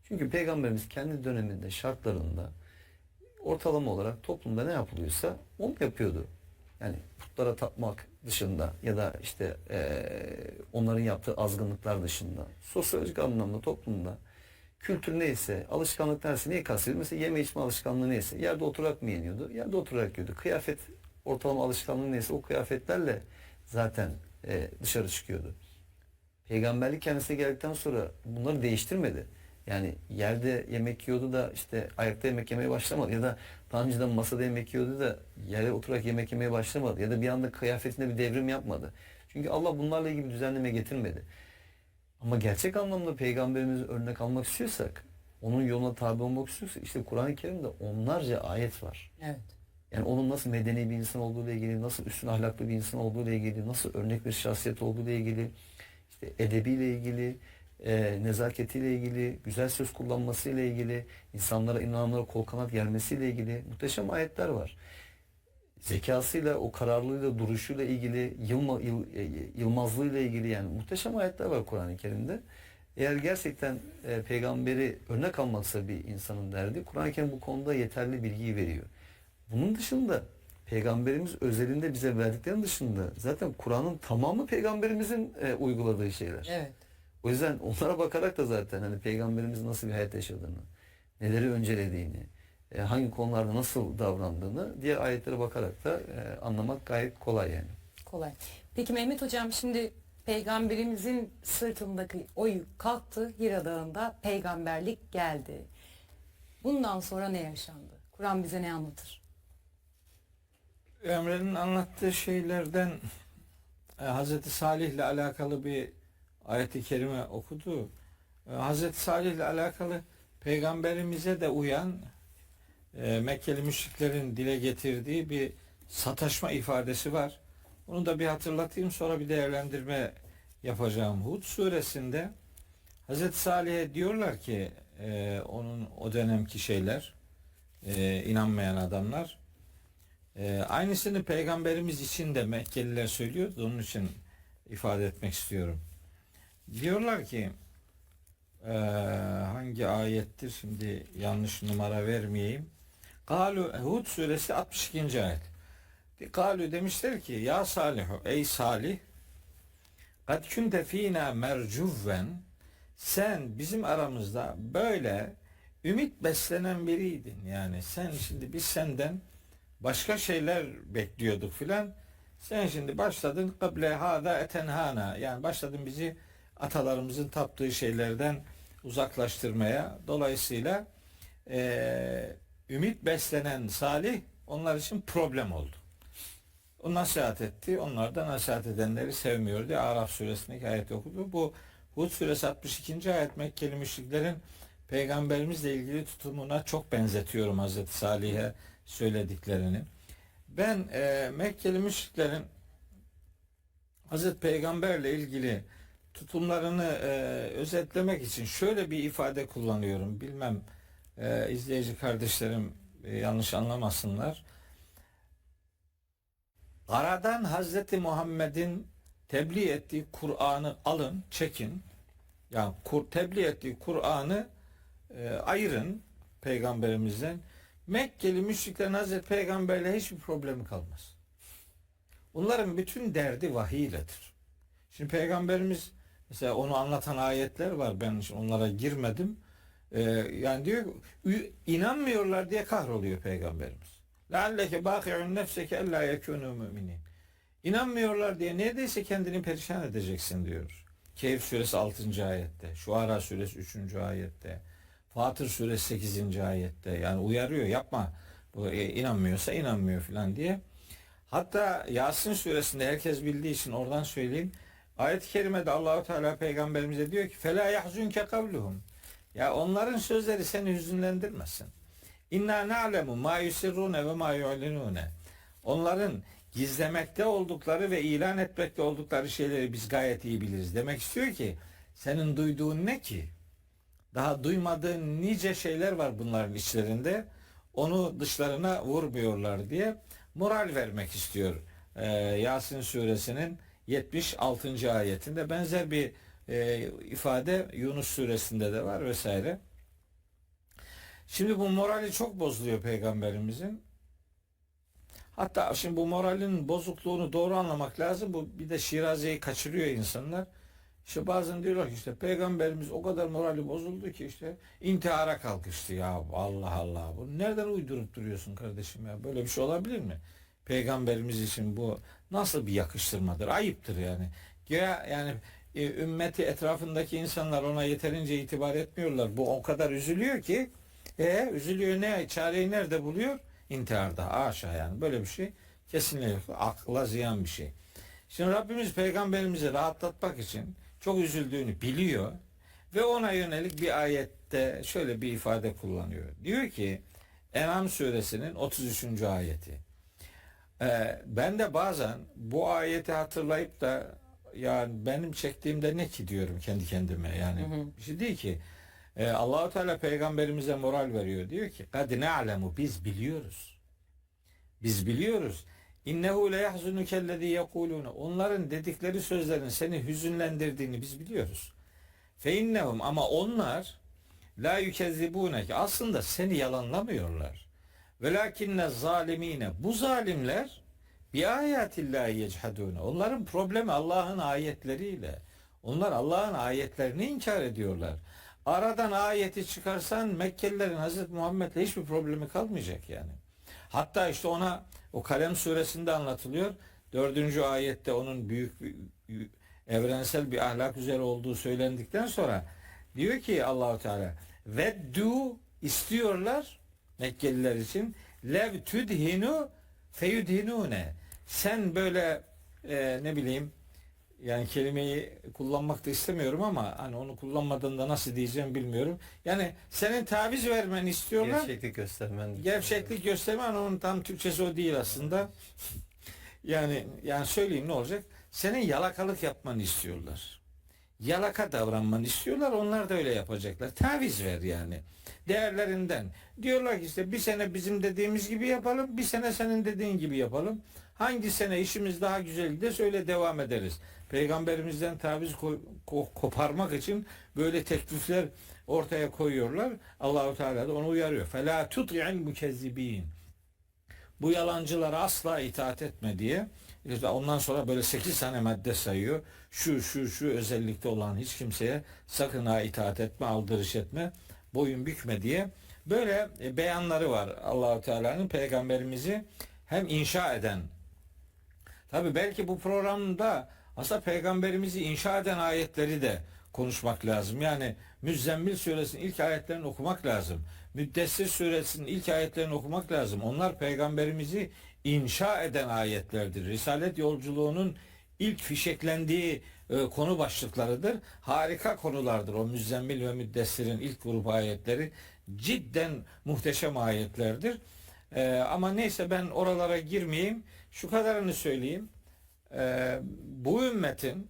Çünkü Peygamberimiz kendi döneminde, şartlarında ortalama olarak toplumda ne yapılıyorsa onu yapıyordu. Yani putlara tapmak dışında ya da işte onların yaptığı azgınlıklar dışında sosyolojik anlamda toplumda kültür neyse, alışkanlık neyse neyi kastediyor? Mesela yeme içme alışkanlığı neyse, yerde oturarak mı yeniyordu? Yerde oturarak yiyordu. Kıyafet ortalama alışkanlığı neyse o kıyafetlerle zaten dışarı çıkıyordu. Peygamberlik kendisine geldikten sonra bunları değiştirmedi. Yani yerde yemek yiyordu da işte ayakta yemek yemeye başlamadı ya da daha önceden masada yemek yiyordu da yere oturarak yemek yemeye başlamadı ya da bir anda kıyafetinde bir devrim yapmadı. Çünkü Allah bunlarla ilgili bir düzenleme getirmedi. Ama gerçek anlamda Peygamberimizi örnek almak istiyorsak, onun yoluna tabi olmak istiyorsak işte Kur'an-ı Kerim'de onlarca ayet var. Evet. Yani onun nasıl medeni bir insan olduğu ile ilgili, nasıl üstün ahlaklı bir insan olduğu ile ilgili, nasıl örnek bir şahsiyet olduğu ile ilgili, işte edebiyle ilgili, nezaketiyle ilgili, güzel söz kullanmasıyla ilgili, insanlara, inananlara kol kanat germesiyle ilgili muhteşem ayetler var. Zekasıyla, o kararlılığıyla, duruşuyla ilgili, yılmazlığıyla ilgili yani muhteşem ayetler var Kur'an-ı Kerim'de. Eğer gerçekten peygamberi örnek almaksa bir insanın derdi, Kur'an-ı Kerim bu konuda yeterli bilgiyi veriyor. Bunun dışında peygamberimiz özelinde bize verdiklerinin dışında zaten Kur'an'ın tamamı peygamberimizin uyguladığı şeyler. Evet. O yüzden onlara bakarak da zaten hani peygamberimiz nasıl bir hayat yaşadığını, neleri öncelediğini, hangi konularda nasıl davrandığını diğer ayetlere bakarak da anlamak gayet kolay yani. Kolay. Peki Mehmet Hocam şimdi Peygamberimizin sırtındaki o yük kalktı, Hira Dağı'nda peygamberlik geldi. Bundan sonra ne yaşandı? Kur'an bize ne anlatır? Emre'nin anlattığı şeylerden Hazreti Salih ile alakalı bir ayet-i kerime okudu. Hazreti Salih ile alakalı peygamberimize de uyan Mekkeli müşriklerin dile getirdiği bir sataşma ifadesi var. Onu da bir hatırlatayım, sonra bir değerlendirme yapacağım. Hud suresinde Hazreti Salih'e diyorlar ki onun o dönemki şeyler, inanmayan adamlar, aynısını peygamberimiz için de Mekkeliler söylüyordu. Onun için ifade etmek istiyorum. Diyorlar ki hangi ayettir, şimdi yanlış numara vermeyeyim. Hud suresi 62. ayet. Kalu demişler ki ya Salihu, ey Salih, kad kunte fina mercuvven, sen bizim aramızda böyle ümit beslenen biriydin. Yani sen şimdi, biz senden başka şeyler bekliyorduk filan. Sen şimdi başladın kıble hâzâ etenhâna, yani başladın bizi atalarımızın taptığı şeylerden uzaklaştırmaya. Dolayısıyla ümit beslenen Salih onlar için problem oldu. O nasihat etti. Onlar da nasihat edenleri sevmiyordu. Araf suresindeki ayet okudu. Bu Hud suresi 62. ayet Mekkeli müşriklerin peygamberimizle ilgili tutumuna çok benzetiyorum Hazreti Salih'e söylediklerini. Ben Mekkeli müşriklerin Hazreti Peygamberle ilgili tutumlarını özetlemek için şöyle bir ifade kullanıyorum. Bilmem izleyici kardeşlerim yanlış anlamasınlar. Aradan Hazreti Muhammed'in tebliğ ettiği Kur'an'ı alın, çekin. Yani tebliğ ettiği Kur'an'ı ayırın peygamberimizden. Mekkeli müşriklerin Hazreti Peygamberle hiçbir problemi kalmaz. Onların bütün derdi vahiy iledir. Şimdi peygamberimiz, mesela onu anlatan ayetler var. Ben onlara girmedim. Yani diyor, inanmıyorlar diye kahroluyor peygamberimiz. Lealleke bâki'un nefseke ellâ yekûnû müminin. İnanmıyorlar diye neredeyse kendini perişan edeceksin diyor. Kehf suresi 6. ayette, Şuara suresi 3. ayette, Fatır suresi 8. ayette. Yani uyarıyor, yapma. Bu inanmıyorsa inanmıyor filan diye. Hatta Yasin suresinde, herkes bildiği için oradan söyleyeyim. Ayet-i kerimede Allahu Teala peygamberimize diyor ki fela yahzunke kavluhum. Ya onların sözleri seni hüzünlendirmesin. İnna na'lemu ma yusirrune ve ma yu'linune. Onların gizlemekte oldukları ve ilan etmekte oldukları şeyleri biz gayet iyi biliriz. Demek istiyor ki senin duyduğun ne ki? Daha duymadığın nice şeyler var bunların içlerinde. Onu dışlarına vurmuyorlar diye moral vermek istiyor. Yasin suresinin 76. ayetinde benzer bir ifade Yunus suresinde de var vesaire. Şimdi bu morali çok bozuluyor peygamberimizin. Hatta şimdi bu moralin bozukluğunu doğru anlamak lazım. Bu bir de Şirazi'yi kaçırıyor insanlar. İşte bazen diyorlar ki işte peygamberimiz o kadar morali bozuldu ki işte intihara kalkıştı ya. Allah Allah. Bunu nereden uydurup duruyorsun kardeşim ya? Böyle bir şey olabilir mi? Peygamberimiz için bu nasıl bir yakıştırmadır? Ayıptır yani. Yani ümmeti, etrafındaki insanlar ona yeterince itibar etmiyorlar. Bu o kadar üzülüyor ki üzülüyor, ne çareyi nerede buluyor? İntiharda. Haşa, yani böyle bir şey kesinlikle yok. Akla ziyan bir şey. Şimdi Rabbimiz peygamberimizi rahatlatmak için çok üzüldüğünü biliyor ve ona yönelik bir ayette şöyle bir ifade kullanıyor. Diyor ki En'am suresinin 33. ayeti. Ben de bazen bu ayeti hatırlayıp da yani benim çektiğimde ne ki diyorum kendi kendime, yani bir şey değil ki. Allah-u Teala peygamberimize moral veriyor. Diyor ki kad na'lemu, biz biliyoruz. Biz biliyoruz. İnnehu le yahzunukellezî yekulûne. Onların dedikleri sözlerin seni hüzünlendirdiğini biz biliyoruz. Fe innehum, ama onlar la yukezzibûneke, aslında seni yalanlamıyorlar. Velakinne zalimine, bu zalimler bi ayatillahi yechadûne. Onların problemi Allah'ın ayetleriyle. Onlar Allah'ın ayetlerini inkar ediyorlar. Aradan ayeti çıkarsan Mekkelilerin Hazreti Muhammed'le hiçbir problemi kalmayacak yani. Hatta işte ona o Kalem suresinde anlatılıyor. 4. ayette onun büyük evrensel bir ahlak üzere olduğu söylendikten sonra diyor ki Allahu Teala veddu, istiyorlar Mekkeliler için, lev tudhinu feyudhinune. Sen böyle ne bileyim Yani kelimeyi kullanmak da istemiyorum ama hani onu kullanmadığında nasıl diyeceğim bilmiyorum. Yani senin taviz vermeni istiyorlar. Gevşeklik göstermen. Gevşeklik göstermen, onun tam Türkçesi o değil aslında. Yani söyleyeyim ne olacak? Senin yalakalık yapmanı istiyorlar. Yalaka davranmanı istiyorlar. Onlar da öyle yapacaklar. Taviz ver yani. Değerlerinden. Diyorlar ki işte bir sene bizim dediğimiz gibi yapalım. Bir sene senin dediğin gibi yapalım. Hangi sene işimiz daha güzel giderse öyle devam ederiz. Peygamberimizden taviz koparmak için böyle teklifler ortaya koyuyorlar. Allahu Teala da onu uyarıyor. Fela tut'il mukezzibin. Bu yalancılara asla itaat etme diye. İşte ondan sonra böyle 8 tane madde sayıyor. Şu özellikte olan hiç kimseye sakın ha itaat etme, aldırış etme, boyun bükme diye. Böyle beyanları var Allahu Teala'nın peygamberimizi hem inşa eden. Tabi belki bu programda aslında peygamberimizi inşa eden ayetleri de konuşmak lazım. Yani Müzzemmil suresinin ilk ayetlerini okumak lazım. Müddessir suresinin ilk ayetlerini okumak lazım. Onlar peygamberimizi inşa eden ayetlerdir. Risalet yolculuğunun ilk fişeklendiği konu başlıklarıdır. Harika konulardır o Müzzemmil ve Müddessir'in ilk grup ayetleri. Cidden muhteşem ayetlerdir. Ama neyse ben oralara girmeyeyim. Şu kadarını söyleyeyim. Bu ümmetin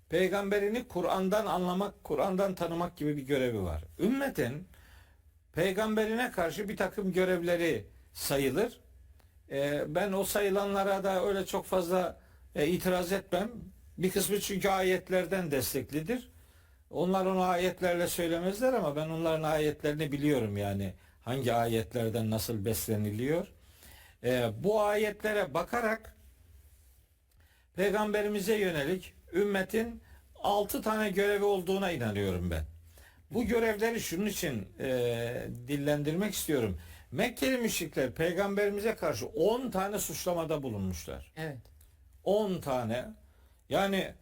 peygamberini Kur'an'dan anlamak, Kur'an'dan tanımak gibi bir görevi var. Ümmetin peygamberine karşı bir takım görevleri sayılır. Ben o sayılanlara da öyle çok fazla itiraz etmem. Bir kısmı çünkü ayetlerden desteklidir. Onlar onu ayetlerle söylemezler ama ben onların ayetlerini biliyorum yani. Hangi ayetlerden nasıl besleniliyor. Bu ayetlere bakarak peygamberimize yönelik ümmetin 6 tane görevi olduğuna inanıyorum ben. Bu görevleri şunun için dillendirmek istiyorum. Mekkeli müşrikler peygamberimize karşı 10 tane suçlamada bulunmuşlar. Evet. 10 tane. Yani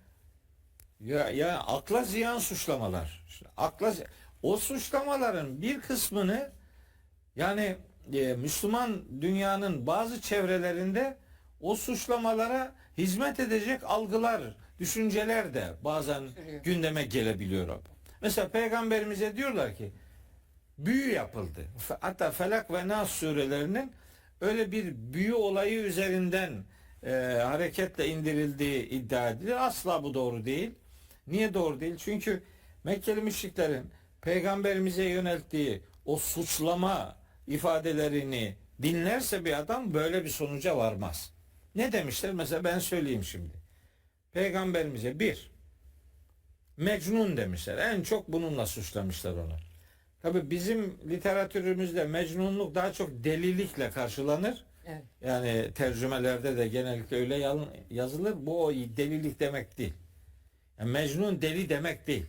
ya akla ziyan suçlamalar. İşte o suçlamaların bir kısmını yani Müslüman dünyanın bazı çevrelerinde o suçlamalara hizmet edecek algılar, düşünceler de bazen gündeme gelebiliyor. Mesela peygamberimize diyorlar ki büyü yapıldı. Hatta Felak ve Nas surelerinin öyle bir büyü olayı üzerinden hareketle indirildiği iddia edilir. Asla bu doğru değil. Niye doğru değil? Çünkü Mekkeli müşriklerin peygamberimize yönelttiği o suçlama ifadelerini dinlerse bir adam böyle bir sonuca varmaz. Ne demişler? Mesela ben söyleyeyim şimdi. Peygamberimize Mecnun demişler. En çok bununla suçlamışlar onu. Tabi bizim literatürümüzde mecnunluk daha çok delilikle karşılanır. Evet. Yani tercümelerde de genellikle öyle yazılır. Bu o delilik demek değil. Yani Mecnun deli demek değil.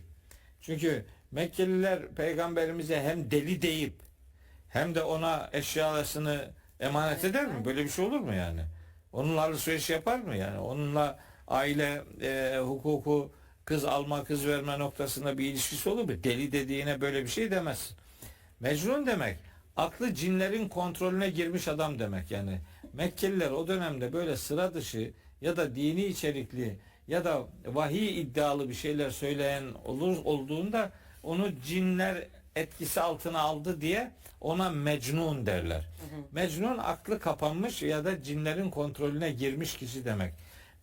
Çünkü Mekkeliler peygamberimize hem deli deyip hem de ona eşyasını emanet eder mi? Böyle bir şey olur mu yani? Onunla alışveriş yapar mı yani? Onunla aile hukuku, kız alma, kız verme noktasında bir ilişkisi olur mu? Deli dediğine böyle bir şey demezsin. Mecnun demek aklı cinlerin kontrolüne girmiş adam demek yani. Mekkeliler o dönemde böyle sıra dışı ya da dini içerikli ya da vahiy iddialı bir şeyler söyleyen olduğunda onu cinler etkisi altına aldı diye ona mecnun derler. Mecnun aklı kapanmış ya da cinlerin kontrolüne girmiş kişi demek.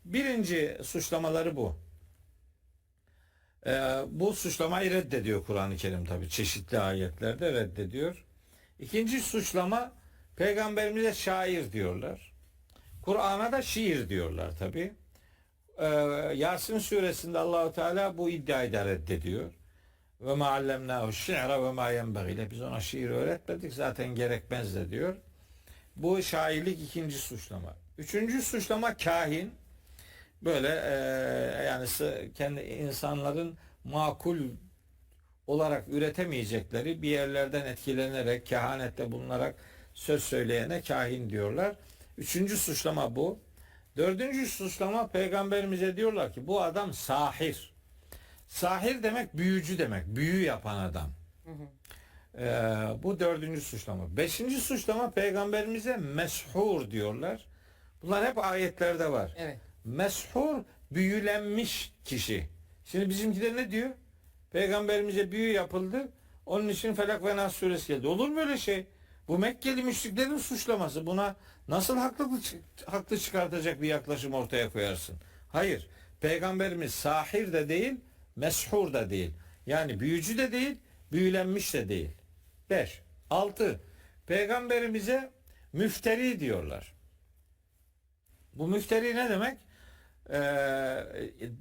Birinci suçlamaları bu. Bu suçlamayı reddediyor Kur'an-ı Kerim tabi. Çeşitli ayetlerde reddediyor. İkinci suçlama peygamberimize şair diyorlar. Kur'an'a da şiir diyorlar tabi. Yasin suresinde Allahu Teala bu iddiayı da reddediyor. Ve ma allemnahu şi'ra ve ma yenbaghi. Biz ona şiir öğretmedik zaten gerekmez de diyor. Bu şairlik ikinci suçlama. Üçüncü suçlama kahin. Böyle yani kendi insanların makul olarak üretemeyecekleri bir yerlerden etkilenerek, kehanette bulunarak söz söyleyene kahin diyorlar. Üçüncü suçlama bu. Dördüncü suçlama peygamberimize diyorlar ki bu adam sahir. Sahir demek büyücü demek. Büyü yapan adam. Bu dördüncü suçlama. Beşinci suçlama peygamberimize meshur diyorlar. Bunlar hep ayetlerde var. Evet. Meshur büyülenmiş kişi. Şimdi bizimkiler ne diyor? Peygamberimize büyü yapıldı. Onun için Felak ve Nas suresi geldi. Olur mu öyle şey? Bu Mekkeli müşriklerin suçlaması. Buna nasıl haklı çıkartacak bir yaklaşım ortaya koyarsın? Hayır. Peygamberimiz sahir de değil, meshur da değil. Yani büyücü de değil, büyülenmiş de değil. 5. 6. Peygamberimize müfteri diyorlar. Bu müfteri ne demek?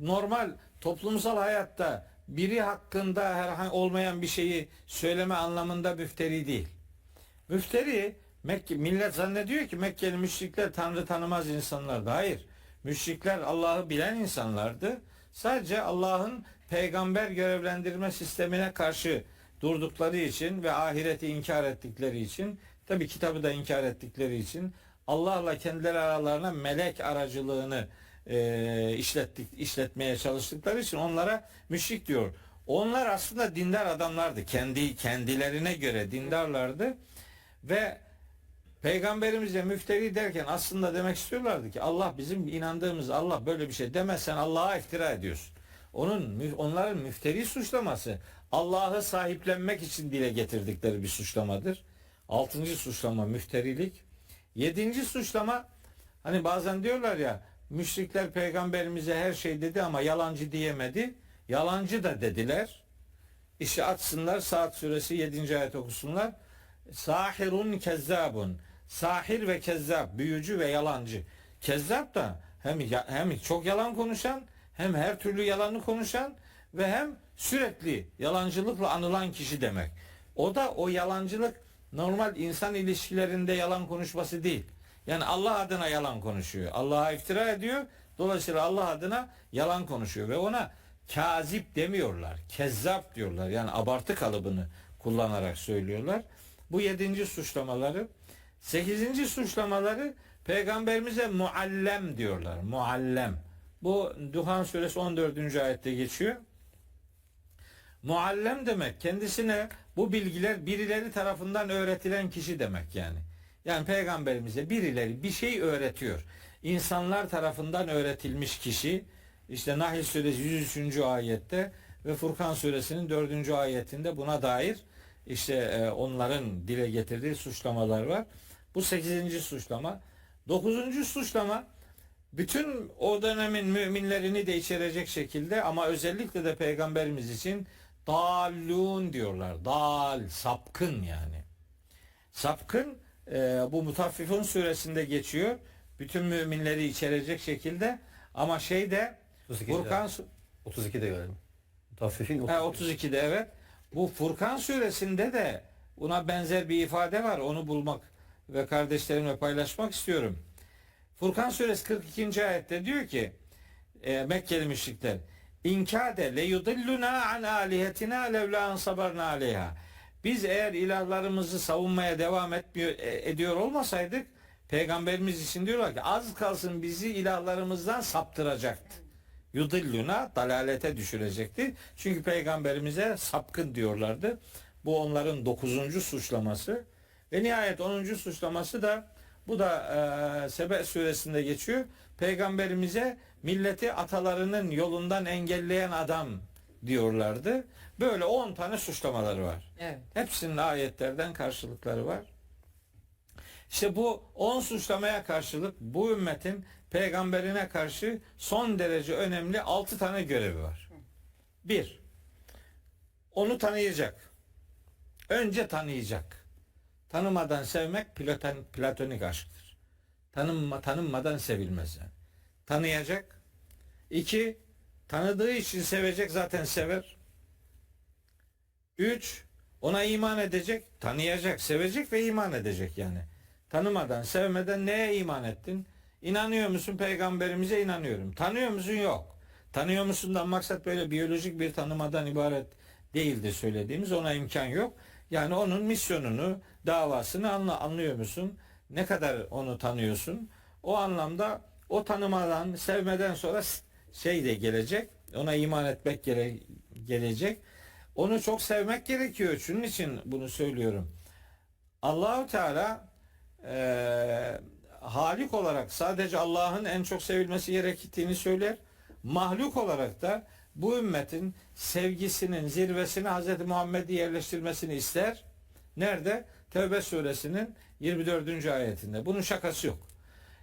Normal toplumsal hayatta biri hakkında herhangi olmayan bir şeyi söyleme anlamında müfteri değil. Müfteri, millet zannediyor ki Mekkeli müşrikler Tanrı tanımaz insanlardı. Hayır. Müşrikler Allah'ı bilen insanlardı. Sadece Allah'ın peygamber görevlendirme sistemine karşı durdukları için ve ahireti inkar ettikleri için, tabi kitabı da inkar ettikleri için Allah'la kendileri aralarına melek aracılığını işletmeye çalıştıkları için onlara müşrik diyor. Onlar aslında dindar adamlardı. Kendilerine göre dindarlardı ve Peygamberimize müfteri derken aslında demek istiyorlardı ki Allah bizim inandığımız Allah böyle bir şey demezsen Allah'a iftira ediyorsun. Onların müfteri suçlaması Allah'ı sahiplenmek için dile getirdikleri bir suçlamadır. 6. suçlama müfterilik. 7. suçlama, hani bazen diyorlar ya, müşrikler peygamberimize her şey dedi ama yalancı diyemedi. Yalancı da dediler. İşte açsınlar Saat suresi 7. ayet okusunlar. Sahirun kezzabun. Sahir ve kezzab, büyücü ve yalancı. Kezzap da hem çok yalan konuşan, hem her türlü yalanı konuşan ve hem sürekli yalancılıkla anılan kişi demek. O da o yalancılık normal insan ilişkilerinde yalan konuşması değil. Yani Allah adına yalan konuşuyor. Allah'a iftira ediyor. Dolayısıyla Allah adına yalan konuşuyor ve ona kazip demiyorlar. Kezzap diyorlar. Yani abartı kalıbını kullanarak söylüyorlar. Bu 7. suçlamaları. 8. suçlamaları peygamberimize muallem diyorlar. Muallem. Bu Duhan suresi 14. ayette geçiyor. Muallem demek kendisine bu bilgiler birileri tarafından öğretilen kişi demek yani. Yani peygamberimize birileri bir şey öğretiyor. İnsanlar tarafından öğretilmiş kişi, işte Nahl suresi 103. ayette ve Furkan suresinin 4. ayetinde buna dair işte onların dile getirdiği suçlamalar var. Bu 8. suçlama. 9. suçlama bütün o dönemin müminlerini de içerecek şekilde ama özellikle de peygamberimiz için dallun diyorlar. Dal, sapkın yani. Sapkın bu Mutaffifun suresinde geçiyor. Bütün müminleri içerecek şekilde ama şeyde Furkan 32'de galiba. Mutaffifin 32'de evet. Bu Furkan suresinde de buna benzer bir ifade var. Onu bulmak ve kardeşlerimle paylaşmak istiyorum. Furkan suresi 42. ayette diyor ki Mekkeli müşrikler İnkâde le yudilluna an alihetina levla an sabarna aleyha. Biz eğer ilahlarımızı savunmaya devam ediyor olmasaydık peygamberimiz için diyorlar ki az kalsın bizi ilahlarımızdan saptıracaktı. Yudilluna dalalete düşürecekti. Çünkü peygamberimize sapkın diyorlardı. Bu onların 9. suçlaması. Ve nihayet 10. suçlaması da bu da Sebe suresinde geçiyor. Peygamberimize milleti atalarının yolundan engelleyen adam diyorlardı. Böyle 10 tane suçlamaları var. Evet. Hepsinin ayetlerden karşılıkları var. İşte bu 10 suçlamaya karşılık bu ümmetin peygamberine karşı son derece önemli 6 tane görevi var. 1. Onu tanıyacak. Önce tanıyacak. Tanımadan sevmek platonik aşktır. Tanınmadan sevilmez yani. Tanıyacak. 2. Tanıdığı için sevecek, zaten sever. 3. Ona iman edecek, tanıyacak, sevecek ve iman edecek yani. Tanımadan, sevmeden neye iman ettin? İnanıyor musun peygamberimize? İnanıyorum. Tanıyor musun? Yok. Tanıyor musundan maksat böyle biyolojik bir tanımadan ibaret değildir söylediğimiz, ona imkan yok. Yani onun misyonunu, davasını anlıyor musun? Ne kadar onu tanıyorsun? O anlamda o tanımadan, sevmeden sonra şey de gelecek. Ona iman etmek gelecek. Onu çok sevmek gerekiyor. Şunun için bunu söylüyorum. Allahu Teala Halik olarak sadece Allah'ın en çok sevilmesi gerektiğini söyler. mahluk olarak da bu ümmetin sevgisinin zirvesine Hz. Muhammed'i yerleştirmesini ister. Nerede? Tevbe suresinin 24. ayetinde. Bunun şakası yok.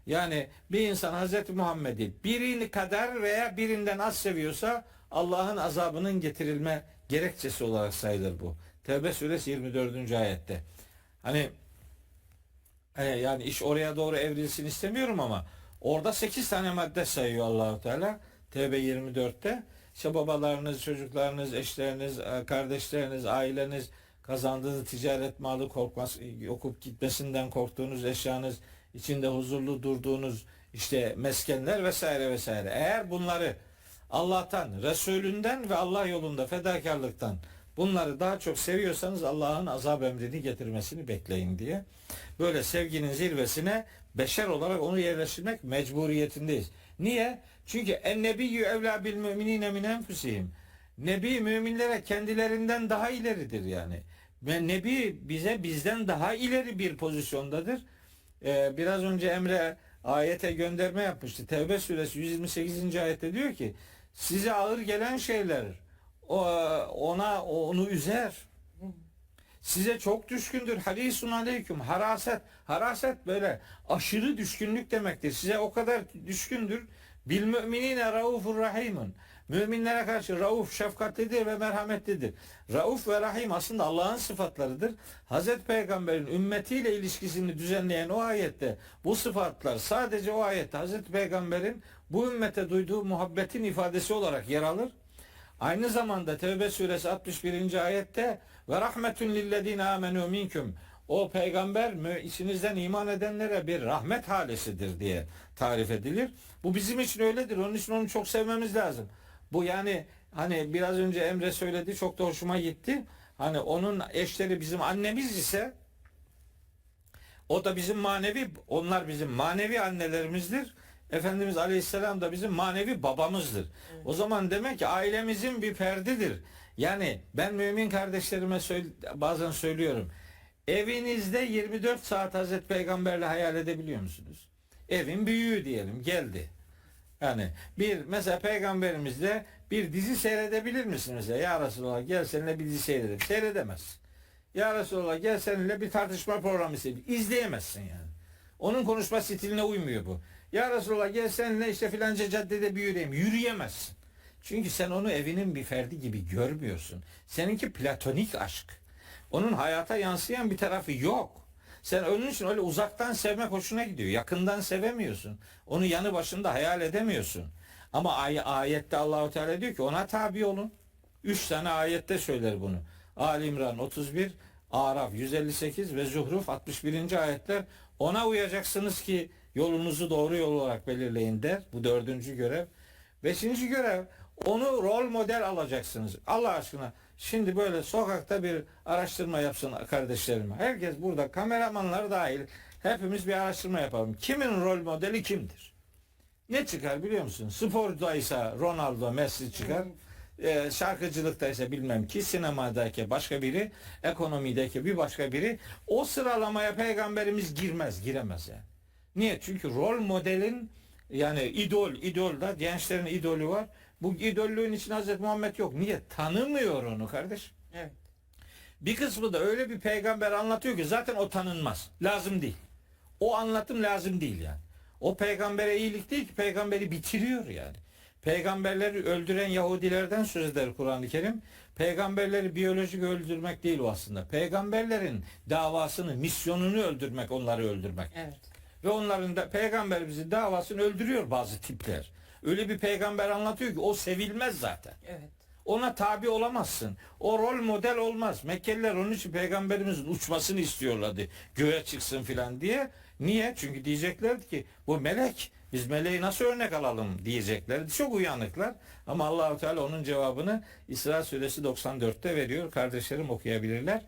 Yani bir insan Hz. Muhammed'i birini kadar veya birinden az seviyorsa Allah'ın azabının getirilme gerekçesi olarak sayılır bu. Tevbe suresi 24. ayette. Hani yani iş oraya doğru evrilsin istemiyorum ama orada 8 tane madde sayıyor Allah-u Teala. Tevbe 24'te. İşte babalarınız, çocuklarınız, eşleriniz, kardeşleriniz, aileniz, kazandığınız ticaret malı korkmaz, okup gitmesinden korktuğunuz eşyanız, içinde huzurlu durduğunuz işte meskenler vesaire vesaire. Eğer bunları Allah'tan, Resulünden ve Allah yolunda fedakarlıktan bunları daha çok seviyorsanız Allah'ın azap emrini getirmesini bekleyin diye. Böyle sevginin zirvesine beşer olarak onu yerleştirmek mecburiyetindeyiz. Niye? Çünkü en-nebiyyü evlâ bil müminîne min enfusihim. Nebi müminlere kendilerinden daha ileridir yani. Ve Nebi bize bizden daha ileri bir pozisyondadır. Biraz önce Emre ayete gönderme yapmıştı. Tevbe suresi 128. ayette diyor ki size ağır gelen şeyler onu üzer. Size çok düşkündür. Harisun aleyküm. Haraset böyle aşırı düşkünlük demektir. Size o kadar düşkündür. Bil müminine raufur rahimun. Müminlere karşı rauf, şefkatlidir ve merhametlidir. Rauf ve rahim aslında Allah'ın sıfatlarıdır. Hazreti Peygamber'in ümmetiyle ilişkisini düzenleyen o ayette bu sıfatlar sadece o ayette Hazreti Peygamber'in bu ümmete duyduğu muhabbetin ifadesi olarak yer alır. Aynı zamanda Tevbe suresi 61. ayette ve rahmetun lillezine amenu minkum. O peygamber içinizden iman edenlere bir rahmet halesidir diye tarif edilir. Bu bizim için öyledir. Onun için onu çok sevmemiz lazım. Bu yani hani biraz önce Emre söyledi, çok da hoşuma gitti. Hani onun eşleri bizim annemiz ise o da bizim onlar bizim manevi annelerimizdir. Efendimiz Aleyhisselam da bizim manevi babamızdır. O zaman demek ki ailemizin bir ferdidir. Yani ben mümin kardeşlerime bazen söylüyorum. Evinizde 24 saat Hazreti Peygamberle hayal edebiliyor musunuz? Evin büyüğü diyelim geldi. Yani mesela Peygamberimizle bir dizi seyredebilir misiniz? Mesela ya Resulallah gel seninle bir dizi seyredelim. Seyredemez. Ya Resulallah gel seninle bir tartışma programı seyredelim. İzleyemezsin yani. Onun konuşma stiline uymuyor bu. Ya Resulallah gel seninle işte filanca caddede bir yürüyeyim. Yürüyemezsin. Çünkü sen onu evinin bir ferdi gibi görmüyorsun. Seninki platonik aşk. Onun hayata yansıyan bir tarafı yok. Sen onun için öyle uzaktan sevmek hoşuna gidiyor. Yakından sevemiyorsun. Onu yanı başında hayal edemiyorsun. Ama ayette Allahu Teala diyor ki ona tabi olun. 3 tane ayette söyler bunu. Ali İmran 31, Araf 158 ve Zuhruf 61. ayetler ona uyacaksınız ki yolunuzu doğru yol olarak belirleyin der. Bu 4. görev. 5. görev onu rol model alacaksınız. Allah aşkına şimdi böyle sokakta bir araştırma yapsın kardeşlerim. Herkes burada kameramanlar dahil hepimiz bir araştırma yapalım. Kimin rol modeli kimdir? Ne çıkar biliyor musun? Spordaysa Ronaldo, Messi çıkar. Şarkıcılıktaysa bilmem ki, sinemadaki başka biri, ekonomideki bir başka biri. O sıralamaya peygamberimiz giremez yani. Niye? Çünkü rol modelin yani idolda gençlerin idolü var. Bu idollüğün için Hazreti Muhammed yok. Niye? Tanımıyor onu kardeş. Evet. Bir kısmı da öyle bir peygamber anlatıyor ki zaten o tanınmaz. Lazım değil. O anlatım lazım değil yani. O peygambere iyilik değil ki peygamberi bitiriyor yani. Peygamberleri öldüren Yahudilerden söz eder Kur'an-ı Kerim. Peygamberleri biyolojik öldürmek değil o aslında. Peygamberlerin davasını, misyonunu öldürmek, onları öldürmek. Evet. Ve onların da peygamberimizin davasını öldürüyor bazı tipler. Öyle bir peygamber anlatıyor ki o sevilmez zaten. Evet. Ona tabi olamazsın. O rol model olmaz. Mekkeliler onun için peygamberimizin uçmasını istiyorlardı. Göğe çıksın filan diye. Niye? Çünkü diyeceklerdi ki bu melek. Biz meleği nasıl örnek alalım diyeceklerdi. Çok uyanıklar. Ama Allah-u Teala onun cevabını İsra suresi 94'te veriyor. Kardeşlerim okuyabilirler.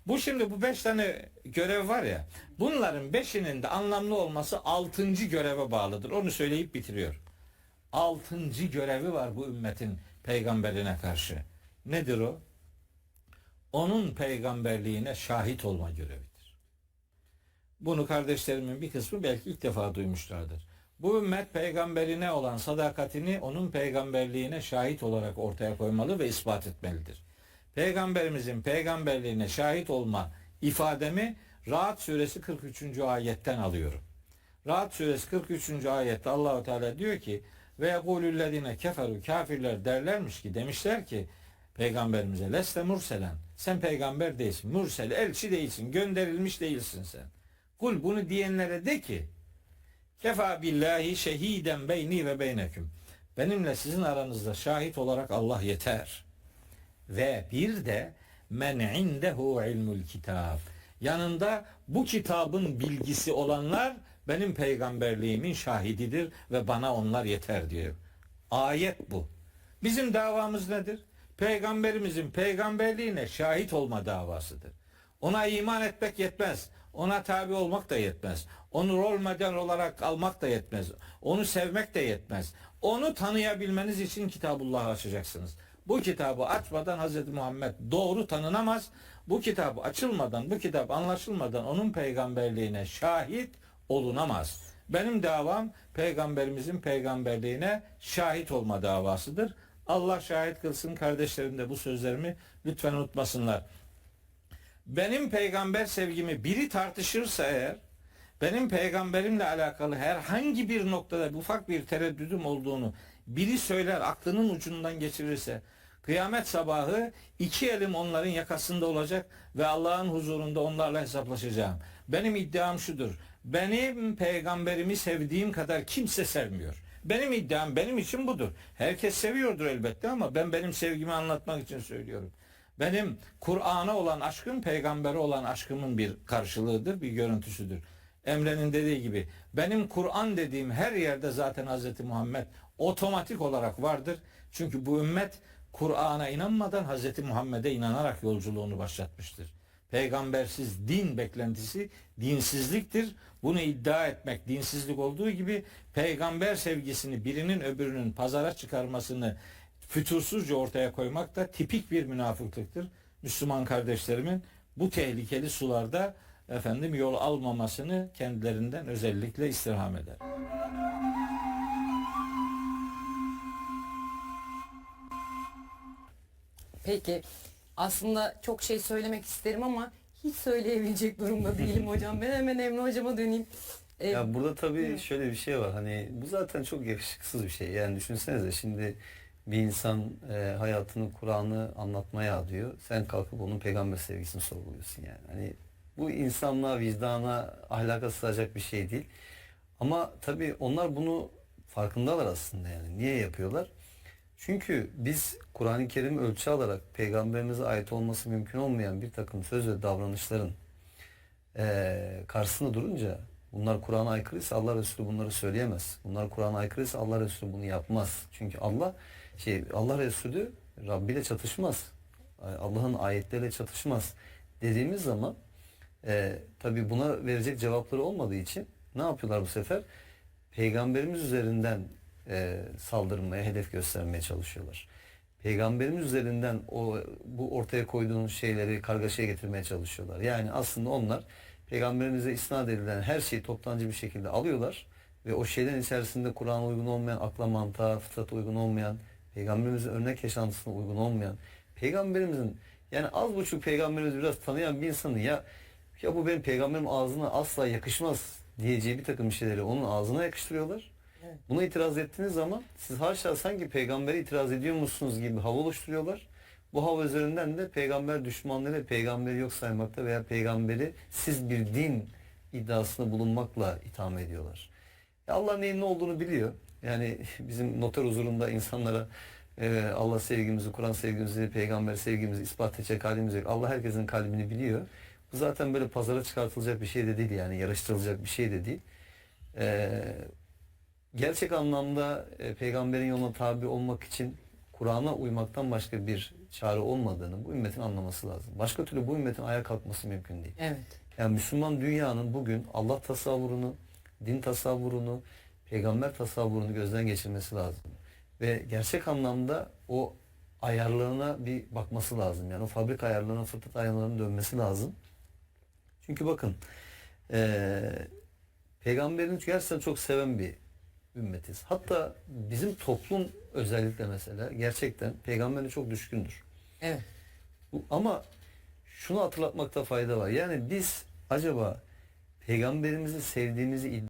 Bu 5 tane görev var ya. Bunların 5'inin de anlamlı olması 6. göreve bağlıdır. Onu söyleyip bitiriyor. 6. görevi var bu ümmetin peygamberine karşı. Nedir o? Onun peygamberliğine şahit olma görevidir. Bunu kardeşlerimin bir kısmı belki ilk defa duymuşlardır. Bu ümmet peygamberine olan sadakatini onun peygamberliğine şahit olarak ortaya koymalı ve ispat etmelidir. Peygamberimizin peygamberliğine şahit olma ifademi Ra'd suresi 43. ayetten alıyorum. Ra'd suresi 43. ayette Allahu Teala diyor ki ve yekulüllezine keferu, kafirler derlermiş ki, demişler ki peygamberimize leste murselen, sen peygamber değilsin, mursel, elçi değilsin, gönderilmiş değilsin sen. Kul, bunu diyenlere de ki kefa billahi şehiden beyni ve beyneküm, benimle sizin aranızda şahit olarak Allah yeter. Ve bir de men indehu ilmul kitab, yanında bu kitabın bilgisi olanlar benim peygamberliğimin şahididir ve bana onlar yeter diyor. Ayet bu. Bizim davamız nedir? Peygamberimizin peygamberliğine şahit olma davasıdır. Ona iman etmek yetmez. Ona tabi olmak da yetmez. Onu rol model olarak almak da yetmez. Onu sevmek de yetmez. Onu tanıyabilmeniz için Kitabullah'ı açacaksınız. Bu kitabı açmadan Hz. Muhammed doğru tanınamaz. Bu kitabı açılmadan, bu kitap anlaşılmadan onun peygamberliğine şahit olunamaz. Benim davam peygamberimizin peygamberliğine şahit olma davasıdır. Allah şahit kılsın, kardeşlerim de bu sözlerimi lütfen unutmasınlar. Benim peygamber sevgimi biri tartışırsa eğer, benim peygamberimle alakalı herhangi bir noktada ufak bir tereddüdüm olduğunu biri söyler, aklının ucundan geçirirse, kıyamet sabahı iki elim onların yakasında olacak ve Allah'ın huzurunda onlarla hesaplaşacağım. Benim iddiam şudur: benim peygamberimi sevdiğim kadar kimse sevmiyor. Benim iddiam, benim için budur. Herkes seviyordur elbette ama ben benim sevgimi anlatmak için söylüyorum. Benim Kur'an'a olan aşkım, peygambere olan aşkımın bir karşılığıdır, bir görüntüsüdür. Emre'nin dediği gibi benim Kur'an dediğim her yerde zaten Hz. Muhammed otomatik olarak vardır. Çünkü bu ümmet Kur'an'a inanmadan Hz. Muhammed'e inanarak yolculuğunu başlatmıştır. Peygambersiz din beklentisi dinsizliktir. Bunu iddia etmek dinsizlik olduğu gibi peygamber sevgisini birinin öbürünün pazara çıkarmasını fütursuzca ortaya koymak da tipik bir münafıklıktır. Müslüman kardeşlerimin bu tehlikeli sularda yol almamasını kendilerinden özellikle istirham eder. Peki, aslında çok şey söylemek isterim ama hiç söyleyebilecek durumda değilim hocam. Ben hemen Emre hocama döneyim. Ya burada tabii şöyle bir şey var. Hani bu zaten çok yakışıksız bir şey. Yani düşünsenize, şimdi bir insan hayatını, Kur'an'ı anlatmaya adıyor. Sen kalkıp onun peygamber sevgisini sorguluyorsun yani. Hani bu insanlığa, vicdana, ahlaka sığacak bir şey değil. Ama tabii onlar bunu farkındalar aslında yani. Niye yapıyorlar? Çünkü biz Kur'an-ı Kerim ölçü alarak peygamberimize ait olması mümkün olmayan bir takım söz ve davranışların karşısında durunca, bunlar Kur'an'a aykırıysa Allah Resulü bunları söyleyemez. Bunlar Kur'an'a aykırıysa Allah Resulü bunu yapmaz. Çünkü Allah Resulü Rabbi ile çatışmaz. Allah'ın ayetleriyle çatışmaz dediğimiz zaman tabii buna verecek cevapları olmadığı için ne yapıyorlar bu sefer? Peygamberimiz üzerinden saldırmaya, hedef göstermeye çalışıyorlar. Peygamberimiz üzerinden bu ortaya koyduğunuz şeyleri kargaşaya getirmeye çalışıyorlar. Yani aslında onlar peygamberimize isnat edilen her şeyi toptancı bir şekilde alıyorlar ve o şeylerin içerisinde Kur'an'a uygun olmayan, akla, mantığa, fıtrata uygun olmayan, peygamberimizin örnek yaşantısına uygun olmayan, peygamberimizin, yani az buçuk peygamberimizi biraz tanıyan bir insanın ya bu benim peygamberim ağzına asla yakışmaz diyeceği bir takım şeyleri onun ağzına yakıştırıyorlar. Evet. Buna itiraz ettiğiniz zaman siz haşa sanki peygambere itiraz ediyormuşsunuz gibi hava oluşturuyorlar. Bu hava üzerinden de peygamber düşmanları peygamberi yok saymakta veya peygamberi siz bir din iddiasında bulunmakla itham ediyorlar. Allah neyin ne olduğunu biliyor. Yani bizim noter huzurunda insanlara Allah sevgimizi, Kur'an sevgimizi, peygamber sevgimizi ispat edecek halimiz yok. Allah herkesin kalbini biliyor. Bu zaten böyle pazara çıkartılacak bir şey de değil, yani yarıştırılacak bir şey de değil. Gerçek anlamda peygamberin yoluna tabi olmak için Kur'an'a uymaktan başka bir çare olmadığını bu ümmetin anlaması lazım. Başka türlü bu ümmetin ayağa kalkması mümkün değil. Evet. Yani Müslüman dünyanın bugün Allah tasavvurunu, din tasavvurunu, peygamber tasavvurunu gözden geçirmesi lazım. Ve gerçek anlamda o ayarlarına bir bakması lazım. Yani o fabrika ayarlarına, fıtrat ayarlarına dönmesi lazım. Çünkü bakın peygamberini gerçekten çok seven bir ümmetiz. Hatta bizim toplum özellikle mesela gerçekten peygambere çok düşkündür. Evet. Ama şunu hatırlatmakta fayda var. Yani biz acaba peygamberimizi sevdiğimizi